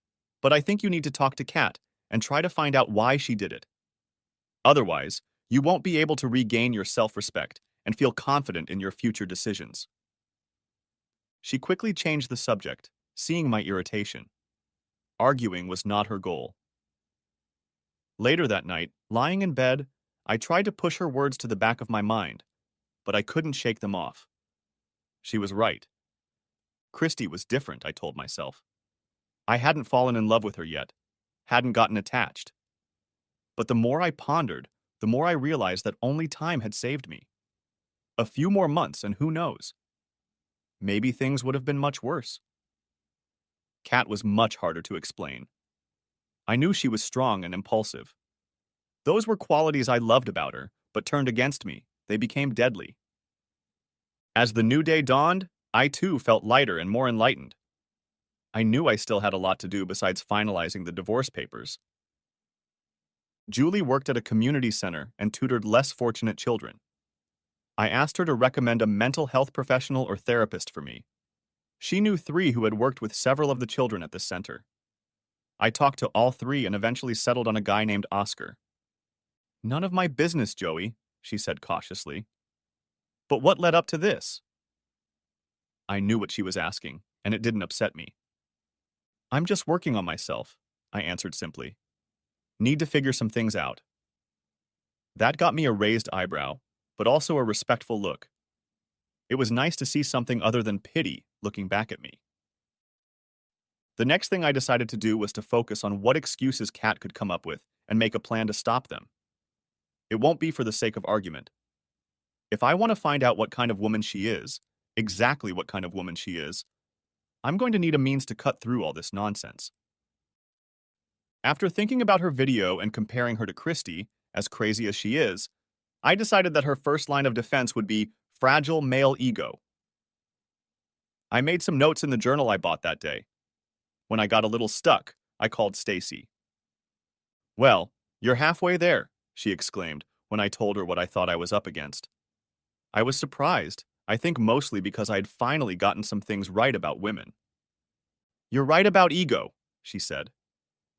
But I think you need to talk to Kat and try to find out why she did it. Otherwise, you won't be able to regain your self-respect and feel confident in your future decisions. She quickly changed the subject, seeing my irritation. Arguing was not her goal. Later that night, lying in bed, I tried to push her words to the back of my mind, but I couldn't shake them off. She was right. Christy was different, I told myself. I hadn't fallen in love with her yet, hadn't gotten attached. But the more I pondered, the more I realized that only time had saved me. A few more months, and who knows? Maybe things would have been much worse. Kat was much harder to explain. I knew she was strong and impulsive. Those were qualities I loved about her, but turned against me. They became deadly. As the new day dawned, I too felt lighter and more enlightened. I knew I still had a lot to do besides finalizing the divorce papers. Julie worked at a community center and tutored less fortunate children. I asked her to recommend a mental health professional or therapist for me. She knew 3 who had worked with several of the children at the center. I talked to all 3 and eventually settled on a guy named Oscar. None of my business, Joey, she said cautiously. But what led up to this? I knew what she was asking, and it didn't upset me. I'm just working on myself, I answered simply. Need to figure some things out. That got me a raised eyebrow, but also a respectful look. It was nice to see something other than pity looking back at me. The next thing I decided to do was to focus on what excuses Kat could come up with and make a plan to stop them. It won't be for the sake of argument. If I want to find out what kind of woman she is, exactly what kind of woman she is, I'm going to need a means to cut through all this nonsense. After thinking about her video and comparing her to Christy, as crazy as she is, I decided that her first line of defense would be fragile male ego. I made some notes in the journal I bought that day. When I got a little stuck, I called Stacy. Well, you're halfway there, she exclaimed when I told her what I thought I was up against. I was surprised, I think mostly because I had finally gotten some things right about women. You're right about ego, she said.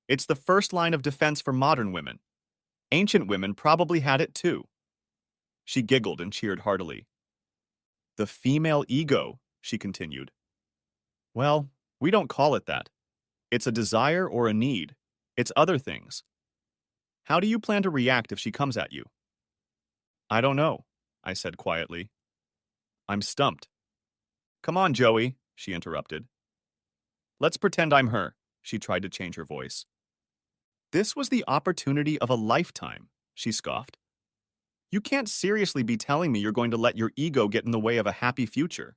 It's the first line of defense for modern women. Ancient women probably had it too. She giggled and cheered heartily. The female ego, she continued. Well, we don't call it that. It's a desire or a need. It's other things. How do you plan to react if she comes at you? I don't know, I said quietly. I'm stumped. Come on, Joey, she interrupted. Let's pretend I'm her, she tried to change her voice. This was the opportunity of a lifetime, she scoffed. You can't seriously be telling me you're going to let your ego get in the way of a happy future.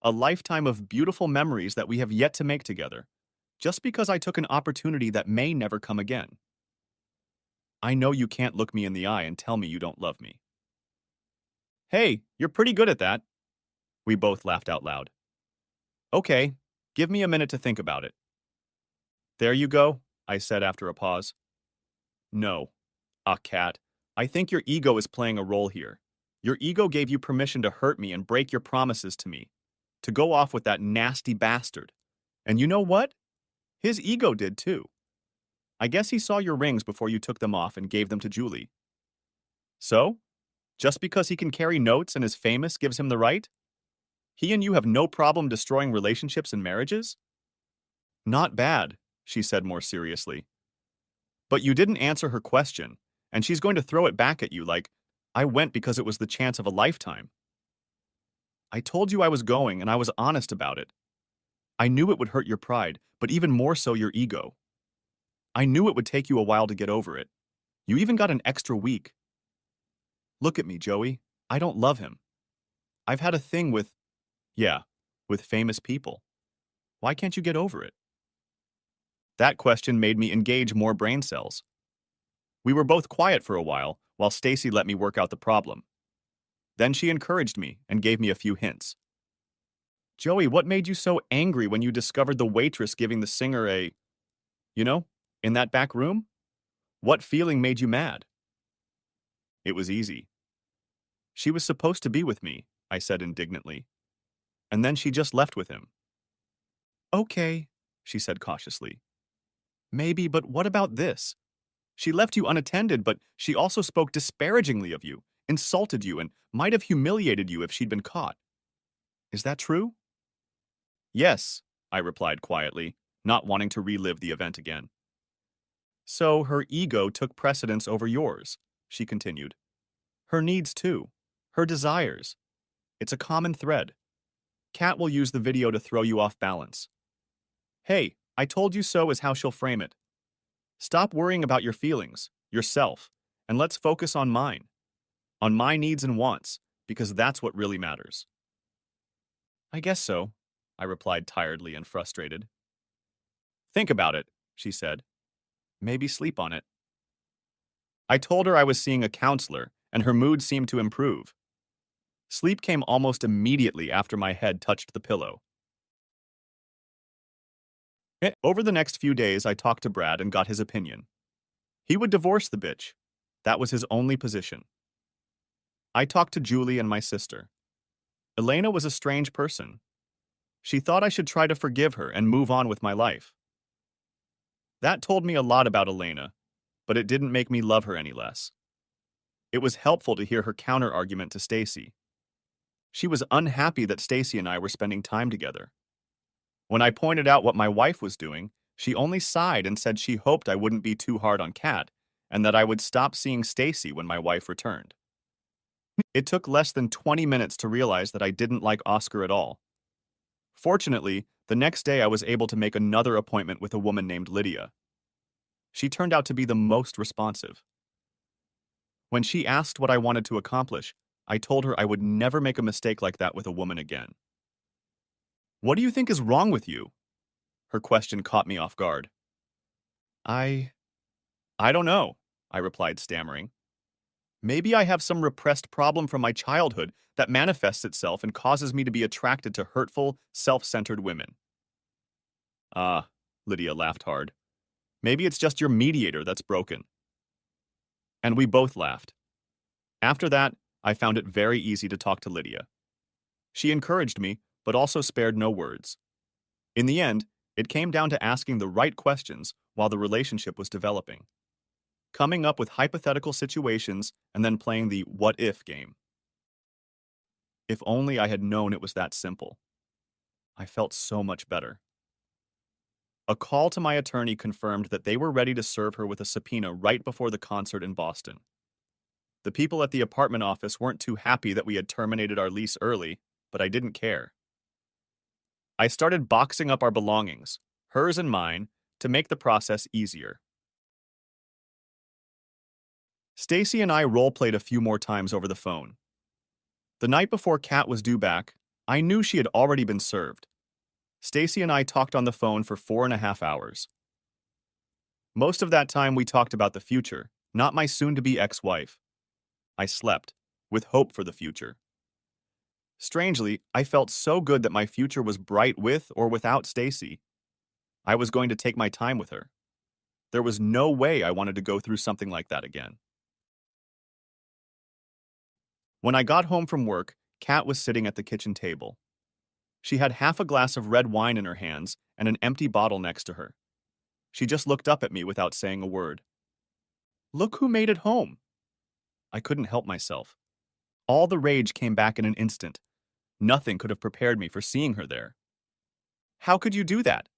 A lifetime of beautiful memories that we have yet to make together, just because I took an opportunity that may never come again. I know you can't look me in the eye and tell me you don't love me. Hey, you're pretty good at that. We both laughed out loud. Okay, give me a minute to think about it. There you go, I said after a pause. No. Kat, I think your ego is playing a role here. Your ego gave you permission to hurt me and break your promises to me, to go off with that nasty bastard. And you know what? His ego did too. I guess he saw your rings before you took them off and gave them to Julie. So? Just because he can carry notes and is famous gives him the right? He and you have no problem destroying relationships and marriages? Not bad, she said more seriously. But you didn't answer her question, and she's going to throw it back at you like, I went because it was the chance of a lifetime. I told you I was going, and I was honest about it. I knew it would hurt your pride, but even more so your ego. I knew it would take you a while to get over it. You even got an extra week. Look at me, Joey. I don't love him. I've had a thing with famous people. Why can't you get over it? That question made me engage more brain cells. We were both quiet for a while Stacy let me work out the problem. Then she encouraged me and gave me a few hints. Joey, what made you so angry when you discovered the waitress giving the singer in that back room? What feeling made you mad? It was easy. She was supposed to be with me, I said indignantly. And then she just left with him. Okay, she said cautiously. Maybe, but what about this? She left you unattended, but she also spoke disparagingly of you, insulted you, and might have humiliated you if she'd been caught. Is that true? Yes, I replied quietly, not wanting to relive the event again. So her ego took precedence over yours, she continued. Her needs too, her desires. It's a common thread. Kat will use the video to throw you off balance. Hey, I told you so is how she'll frame it. Stop worrying about your feelings, yourself, and let's focus on mine. On my needs and wants, because that's what really matters. I guess so, I replied tiredly and frustrated. Think about it, she said. Maybe sleep on it. I told her I was seeing a counselor, and her mood seemed to improve. Sleep came almost immediately after my head touched the pillow. Over the next few days, I talked to Brad and got his opinion. He would divorce the bitch. That was his only position. I talked to Julie and my sister. Elena was a strange person. She thought I should try to forgive her and move on with my life. That told me a lot about Elena, but it didn't make me love her any less. It was helpful to hear her counter-argument to Stacy. She was unhappy that Stacy and I were spending time together. When I pointed out what my wife was doing, she only sighed and said she hoped I wouldn't be too hard on Kat and that I would stop seeing Stacy when my wife returned. It took less than 20 minutes to realize that I didn't like Oscar at all. Fortunately, the next day I was able to make another appointment with a woman named Lydia. She turned out to be the most responsive. When she asked what I wanted to accomplish, I told her I would never make a mistake like that with a woman again. "What do you think is wrong with you?" Her question caught me off guard. I I don't know," I replied, stammering. "Maybe I have some repressed problem from my childhood that manifests itself and causes me to be attracted to hurtful, self-centered women." "Ah," Lydia laughed hard. "Maybe it's just your mediator that's broken." And we both laughed. After that, I found it very easy to talk to Lydia. She encouraged me, but also spared no words. In the end, it came down to asking the right questions while the relationship was developing, coming up with hypothetical situations and then playing the what if game. If only I had known it was that simple. I felt so much better. A call to my attorney confirmed that they were ready to serve her with a subpoena right before the concert in Boston. The people at the apartment office weren't too happy that we had terminated our lease early, but I didn't care. I started boxing up our belongings, hers and mine, to make the process easier. Stacy and I role-played a few more times over the phone. The night before Kat was due back, I knew she had already been served. Stacy and I talked on the phone for 4.5 hours. Most of that time we talked about the future, not my soon-to-be ex-wife. I slept, with hope for the future. Strangely, I felt so good that my future was bright with or without Stacy. I was going to take my time with her. There was no way I wanted to go through something like that again. When I got home from work, Kat was sitting at the kitchen table. She had half a glass of red wine in her hands and an empty bottle next to her. She just looked up at me without saying a word. "Look who made it home." I couldn't help myself. All the rage came back in an instant. Nothing could have prepared me for seeing her there. "How could you do that?"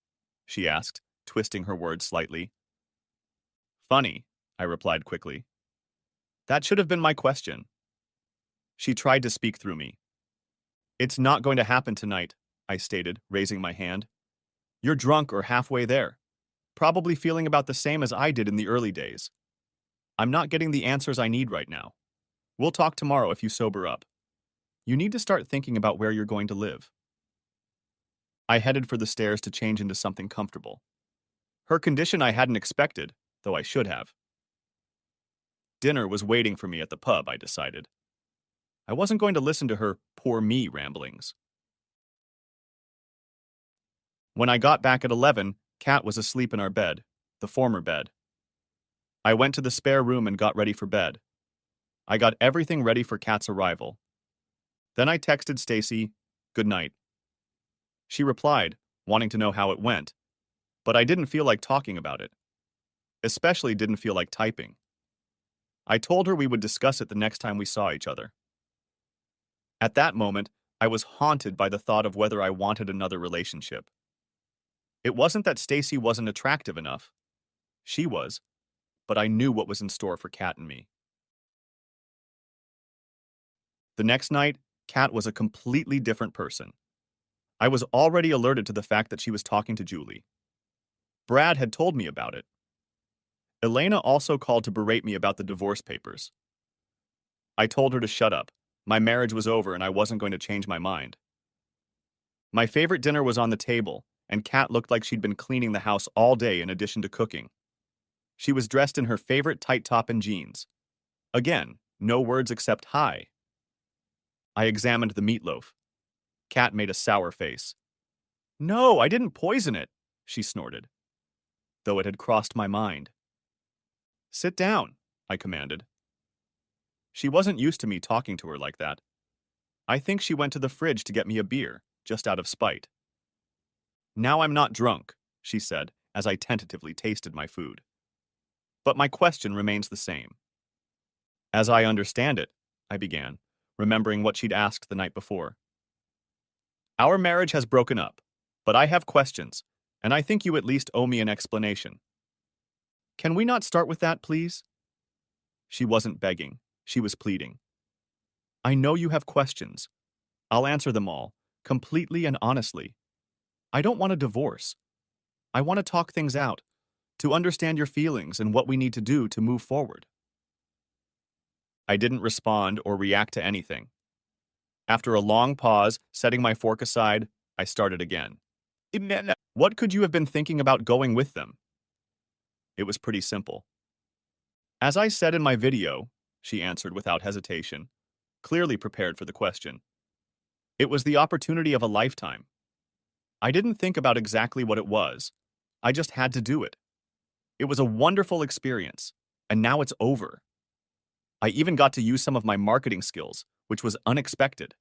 she asked, twisting her words slightly. "Funny," I replied quickly. "That should have been my question." She tried to speak through me. "It's not going to happen tonight," I stated, raising my hand. "You're drunk or halfway there, probably feeling about the same as I did in the early days. I'm not getting the answers I need right now. We'll talk tomorrow if you sober up. You need to start thinking about where you're going to live." I headed for the stairs to change into something comfortable. Her condition I hadn't expected, though I should have. Dinner was waiting for me at the pub, I decided. I wasn't going to listen to her poor me ramblings. When I got back at 11, Kat was asleep in our bed, the former bed. I went to the spare room and got ready for bed. I got everything ready for Kat's arrival. Then I texted Stacy, "Good night." She replied, wanting to know how it went, but I didn't feel like talking about it. Especially didn't feel like typing. I told her we would discuss it the next time we saw each other. At that moment, I was haunted by the thought of whether I wanted another relationship. It wasn't that Stacy wasn't attractive enough. She was, but I knew what was in store for Kat and me. The next night, Kat was a completely different person. I was already alerted to the fact that she was talking to Julie. Brad had told me about it. Elena also called to berate me about the divorce papers. I told her to shut up. My marriage was over and I wasn't going to change my mind. My favorite dinner was on the table, and Kat looked like she'd been cleaning the house all day in addition to cooking. She was dressed in her favorite tight top and jeans. Again, no words except hi. I examined the meatloaf. Kat made a sour face. "No, I didn't poison it," she snorted, though it had crossed my mind. "Sit down," I commanded. She wasn't used to me talking to her like that. I think she went to the fridge to get me a beer, just out of spite. "Now I'm not drunk," she said, as I tentatively tasted my food. "But my question remains the same. As I understand it, I began, remembering what she'd asked the night before. Our marriage has broken up, but I have questions, and I think you at least owe me an explanation. Can we not start with that, please? She wasn't begging, she was pleading. I know you have questions. I'll answer them all, completely and honestly. I don't want a divorce. I want to talk things out, to understand your feelings and what we need to do to move forward. I didn't respond or react to anything. After a long pause, setting my fork aside, I started again. What could you have been thinking about going with them? It was pretty simple. As I said in my video, she answered without hesitation, clearly prepared for the question. It was the opportunity of a lifetime. I didn't think about exactly what it was. I just had to do it. It was a wonderful experience, and now it's over. I even got to use some of my marketing skills, which was unexpected.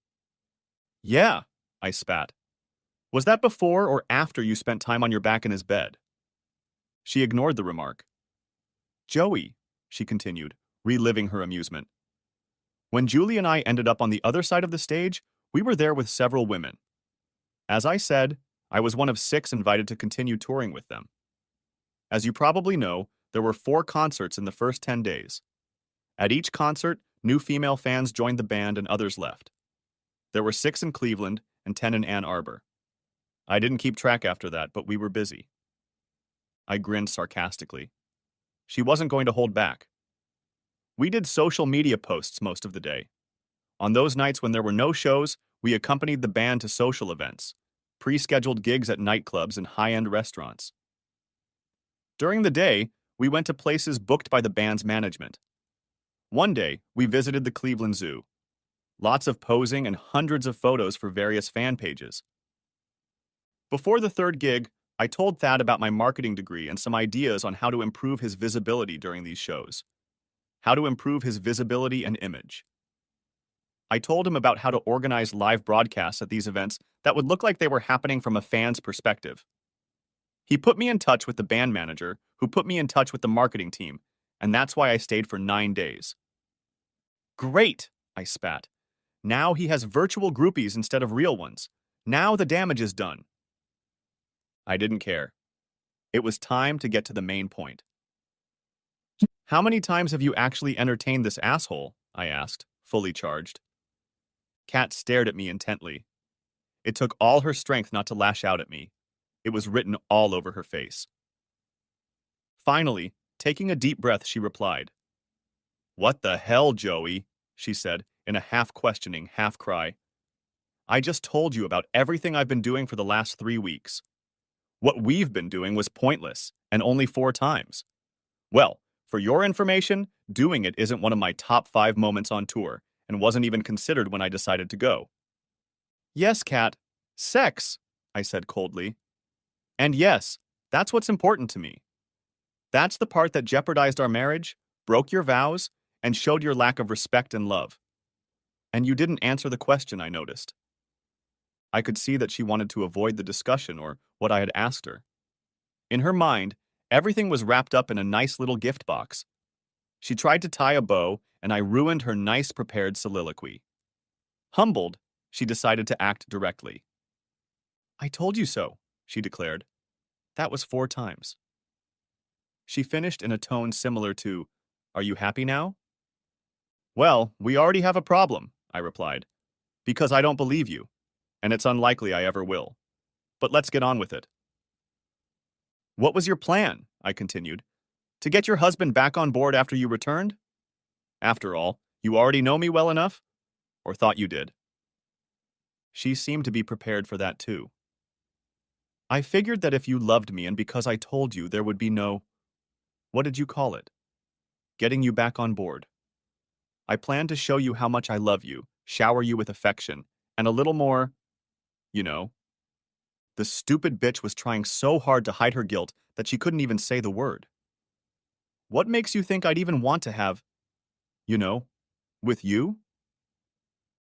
Yeah, I spat. Was that before or after you spent time on your back in his bed? She ignored the remark. Joey, she continued, reliving her amusement. When Julie and I ended up on the other side of the stage, we were there with several women. As I said, I was one of 6 invited to continue touring with them. As you probably know, there were 4 concerts in the first 10 days. At each concert, new female fans joined the band and others left. There were 6 in Cleveland and 10 in Ann Arbor. I didn't keep track after that, but we were busy. I grinned sarcastically. She wasn't going to hold back. We did social media posts most of the day. On those nights when there were no shows, we accompanied the band to social events, pre-scheduled gigs at nightclubs and high-end restaurants. During the day, we went to places booked by the band's management. One day, we visited the Cleveland Zoo. Lots of posing and hundreds of photos for various fan pages. Before the 3rd gig, I told Thad about my marketing degree and some ideas on how to improve his visibility during these shows. How to improve his visibility and image. I told him about how to organize live broadcasts at these events that would look like they were happening from a fan's perspective. He put me in touch with the band manager, who put me in touch with the marketing team, and that's why I stayed for 9 days. Great, I spat. Now he has virtual groupies instead of real ones. Now the damage is done. I didn't care. It was time to get to the main point. How many times have you actually entertained this asshole? I asked, fully charged. Kat stared at me intently. It took all her strength not to lash out at me. It was written all over her face. Finally, taking a deep breath, she replied. What the hell, Joey? She said, in a half-questioning, half-cry. I just told you about everything I've been doing for the last 3 weeks. What we've been doing was pointless, and only 4 times. Well, for your information, doing it isn't one of my top 5 moments on tour, and wasn't even considered when I decided to go. Yes, Kat, sex, I said coldly. And yes, that's what's important to me. That's the part that jeopardized our marriage, broke your vows, and showed your lack of respect and love. And you didn't answer the question, I noticed. I could see that she wanted to avoid the discussion or what I had asked her. In her mind, everything was wrapped up in a nice little gift box. She tried to tie a bow, and I ruined her nice prepared soliloquy. Humbled, she decided to act directly. I told you so, she declared. That was 4 times. She finished in a tone similar to, Are you happy now? Well, we already have a problem, I replied, because I don't believe you, and it's unlikely I ever will. But let's get on with it. What was your plan? I continued. To get your husband back on board after you returned? After all, you already know me well enough? Or thought you did? She seemed to be prepared for that too. I figured that if you loved me and because I told you there would be no, what did you call it? Getting you back on board. I planned to show you how much I love you, shower you with affection, and a little more, you know. The stupid bitch was trying so hard to hide her guilt that she couldn't even say the word. What makes you think I'd even want to have, you know, with you?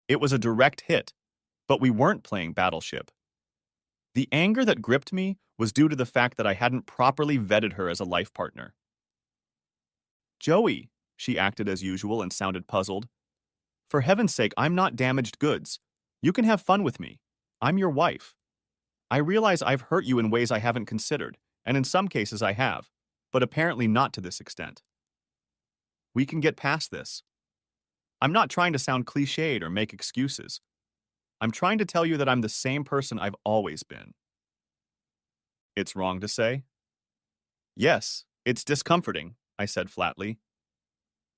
It was a direct hit, but we weren't playing Battleship. The anger that gripped me was due to the fact that I hadn't properly vetted her as a life partner. Joey, She acted as usual and sounded puzzled. For heaven's sake, I'm not damaged goods. You can have fun with me. I'm your wife. I realize I've hurt you in ways I haven't considered, and in some cases I have, but apparently not to this extent. We can get past this. I'm not trying to sound cliched or make excuses. I'm trying to tell you that I'm the same person I've always been. It's wrong to say? Yes, it's discomforting, I said flatly.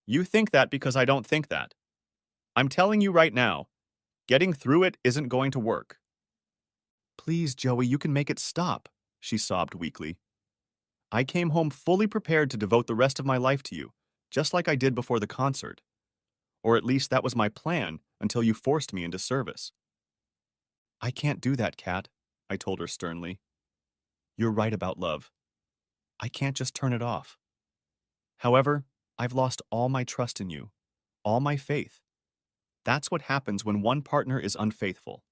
You think that because I don't think that. I'm telling you right now, getting through it isn't going to work. Please, Joey, you can make it stop, she sobbed weakly. I came home fully prepared to devote the rest of my life to you, just like I did before the concert. Or at least that was my plan until you forced me into service. I can't do that, Kat, I told her sternly. You're right about love. I can't just turn it off. However, I've lost all my trust in you, all my faith. That's what happens when one partner is unfaithful.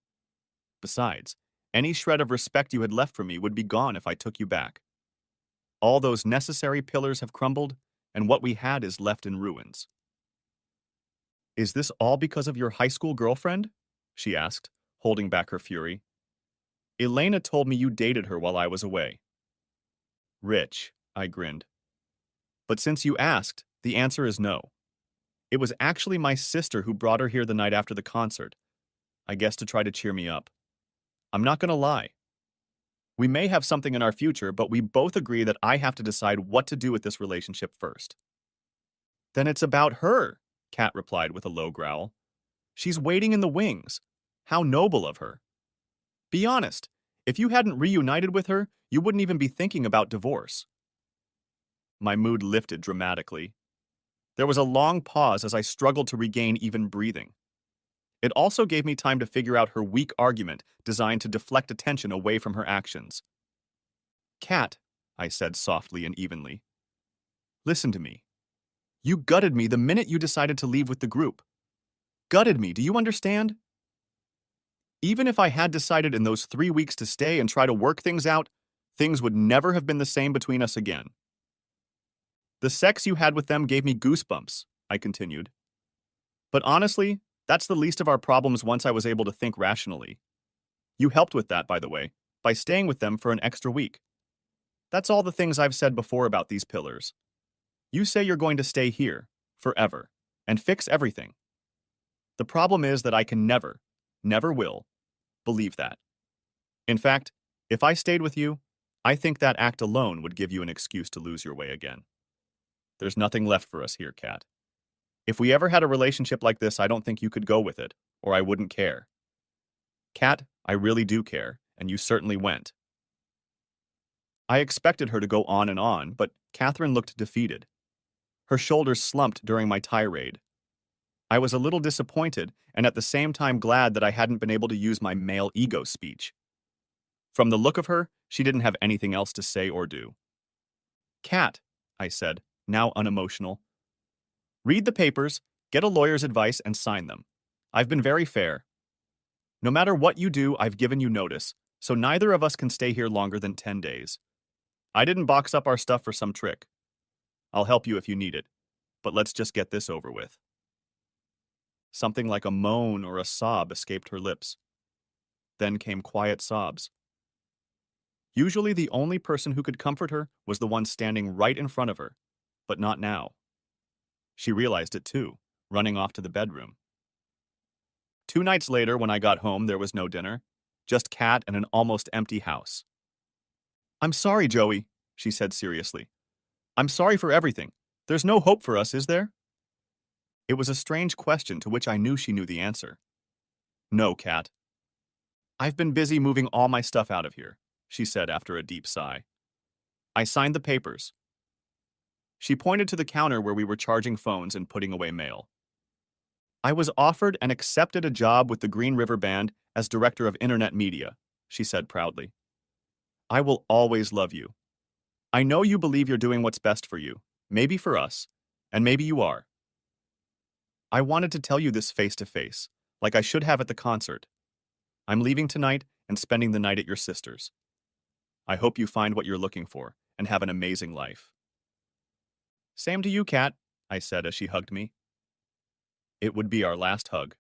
Besides, any shred of respect you had left for me would be gone if I took you back. All those necessary pillars have crumbled, and what we had is left in ruins. Is this all because of your high school girlfriend? She asked, holding back her fury. Elena told me you dated her while I was away. Rich, I grinned. But since you asked, the answer is no. It was actually my sister who brought her here the night after the concert, I guess to try to cheer me up. I'm not going to lie. We may have something in our future, but we both agree that I have to decide what to do with this relationship first. Then it's about her, Kat replied with a low growl. She's waiting in the wings. How noble of her. Be honest, if you hadn't reunited with her, you wouldn't even be thinking about divorce. My mood lifted dramatically. There was a long pause as I struggled to regain even breathing. It also gave me time to figure out her weak argument designed to deflect attention away from her actions. Kat, I said softly and evenly, listen to me. You gutted me the minute you decided to leave with the group. Gutted me, do you understand? Even if I had decided in those 3 weeks to stay and try to work things out, things would never have been the same between us again. The sex you had with them gave me goosebumps, I continued. But honestly, that's the least of our problems once I was able to think rationally. You helped with that, by the way, by staying with them for an extra week. That's all the things I've said before about these pillars. You say you're going to stay here, forever, and fix everything. The problem is that I can never will, believe that. In fact, if I stayed with you, I think that act alone would give you an excuse to lose your way again. There's nothing left for us here, Kat. If we ever had a relationship like this, I don't think you could go with it, or I wouldn't care. Kat, I really do care, and you certainly went. I expected her to go on, but Catherine looked defeated. Her shoulders slumped during my tirade. I was a little disappointed and at the same time glad that I hadn't been able to use my male ego speech. From the look of her, she didn't have anything else to say or do. Kat, I said, now unemotional. Read the papers, get a lawyer's advice, and sign them. I've been very fair. No matter what you do, I've given you notice, so neither of us can stay here longer than 10 days. I didn't box up our stuff for some trick. I'll help you if you need it, but let's just get this over with. Something like a moan or a sob escaped her lips. Then came quiet sobs. Usually the only person who could comfort her was the one standing right in front of her, but not now. She realized it too, running off to the bedroom. 2 nights later, when I got home, there was no dinner, just Kat and an almost empty house. I'm sorry, Joey, she said seriously. I'm sorry for everything. There's no hope for us, is there? It was a strange question to which I knew she knew the answer. No, Kat. I've been busy moving all my stuff out of here, she said after a deep sigh. I signed the papers. She pointed to the counter where we were charging phones and putting away mail. I was offered and accepted a job with the Green River Band as director of internet media, she said proudly. I will always love you. I know you believe you're doing what's best for you, maybe for us, and maybe you are. I wanted to tell you this face to face, like I should have at the concert. I'm leaving tonight and spending the night at your sister's. I hope you find what you're looking for and have an amazing life. Same to you, Kat. I said as she hugged me. It would be our last hug.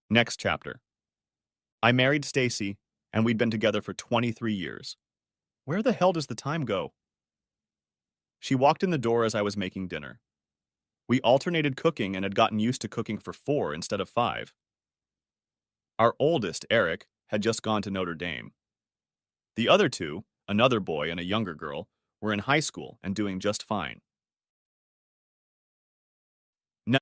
Next chapter. I married Stacy, and we'd been together for 23 years. Where the hell does the time go? She walked in the door as I was making dinner. We alternated cooking and had gotten used to cooking for 4 instead of 5. Our oldest, Eric, had just gone to Notre Dame. The other two, another boy and a younger girl, were in high school and doing just fine.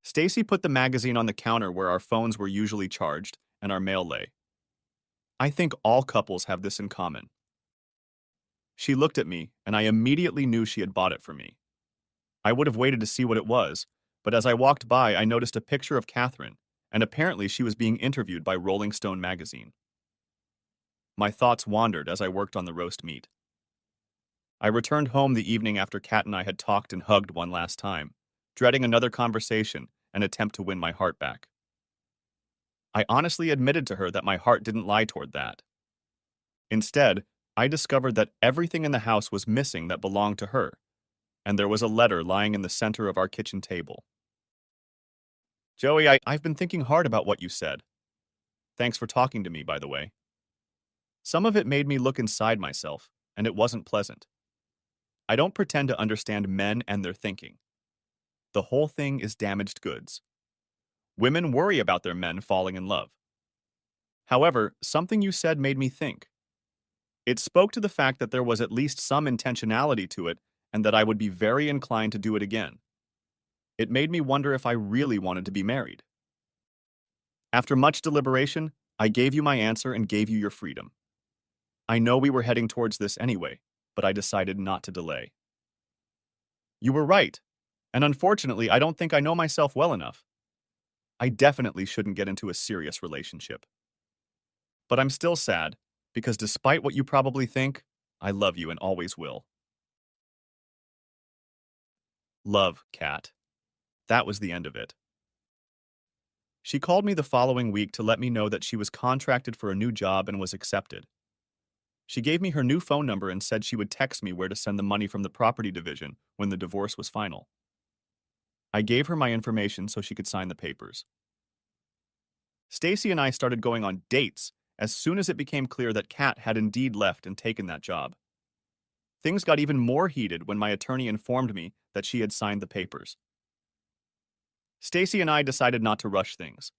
Stacy put the magazine on the counter where our phones were usually charged and our mail lay. I think all couples have this in common. She looked at me, and I immediately knew she had bought it for me. I would have waited to see what it was, but as I walked by, I noticed a picture of Catherine, and apparently she was being interviewed by Rolling Stone magazine. My thoughts wandered as I worked on the roast meat. I returned home the evening after Kat and I had talked and hugged one last time, dreading another conversation and attempt to win my heart back. I honestly admitted to her that my heart didn't lie toward that. Instead, I discovered that everything in the house was missing that belonged to her, and there was a letter lying in the center of our kitchen table. Joey, I've been thinking hard about what you said. Thanks for talking to me, by the way. Some of it made me look inside myself, and it wasn't pleasant. I don't pretend to understand men and their thinking. The whole thing is damaged goods. Women worry about their men falling in love. However, something you said made me think. It spoke to the fact that there was at least some intentionality to it and that I would be very inclined to do it again. It made me wonder if I really wanted to be married. After much deliberation, I gave you my answer and gave you your freedom. I know we were heading towards this anyway, but I decided not to delay. You were right, and unfortunately, I don't think I know myself well enough. I definitely shouldn't get into a serious relationship. But I'm still sad, because despite what you probably think, I love you and always will. Love, Kat. That was the end of it. She called me the following week to let me know that she was contracted for a new job and was accepted. She gave me her new phone number and said she would text me where to send the money from the property division when the divorce was final. I gave her my information so she could sign the papers. Stacy and I started going on dates as soon as it became clear that Kat had indeed left and taken that job. Things got even more heated when my attorney informed me that she had signed the papers. Stacy and I decided not to rush things.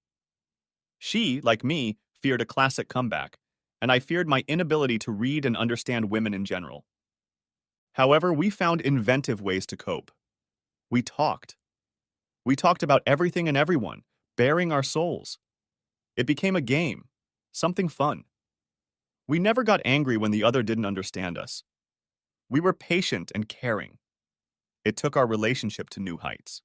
She, like me, feared a classic comeback, and I feared my inability to read and understand women in general. However, we found inventive ways to cope. We talked. We talked about everything and everyone, baring our souls. It became a game, something fun. We never got angry when the other didn't understand us. We were patient and caring. It took our relationship to new heights.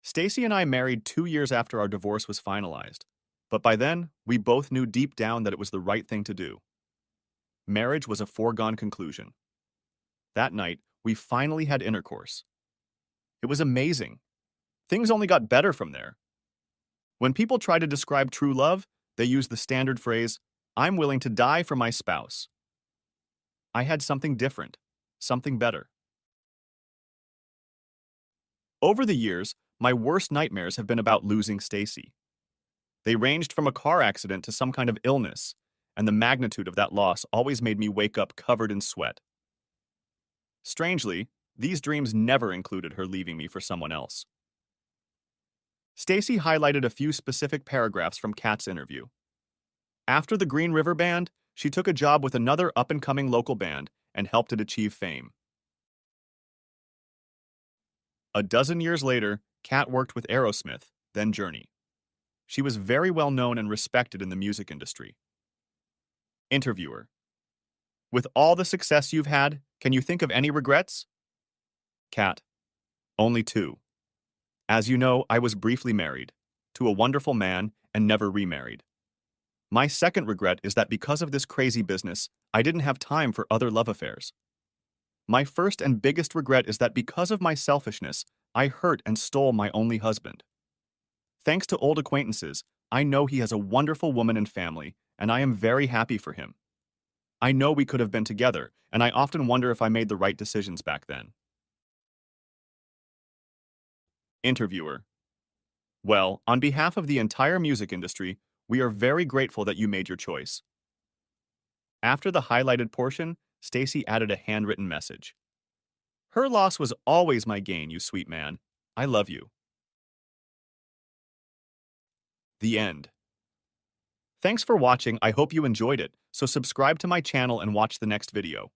Stacy and I married 2 years after our divorce was finalized, but by then, we both knew deep down that it was the right thing to do. Marriage was a foregone conclusion. That night, we finally had intercourse. It was amazing. Things only got better from there. When people try to describe true love, they use the standard phrase, "I'm willing to die for my spouse." I had something different, something better. Over the years, my worst nightmares have been about losing Stacy. They ranged from a car accident to some kind of illness, and the magnitude of that loss always made me wake up covered in sweat. Strangely, these dreams never included her leaving me for someone else. Stacy highlighted a few specific paragraphs from Kat's interview. After the Green River Band, she took a job with another up-and-coming local band and helped it achieve fame. A dozen years later, Kat worked with Aerosmith, then Journey. She was very well known and respected in the music industry. Interviewer: with all the success you've had, can you think of any regrets? Kat: only 2. As you know, I was briefly married, to a wonderful man, and never remarried. My second regret is that because of this crazy business, I didn't have time for other love affairs. My first and biggest regret is that because of my selfishness, I hurt and stole my only husband. Thanks to old acquaintances, I know he has a wonderful woman and family, and I am very happy for him. I know we could have been together, and I often wonder if I made the right decisions back then. Interviewer. Well, on behalf of the entire music industry, we are very grateful that you made your choice. After the highlighted portion, Stacy added a handwritten message. Her loss was always my gain, you sweet man. I love you. The end. Thanks for watching. I hope you enjoyed it. So subscribe to my channel and watch the next video.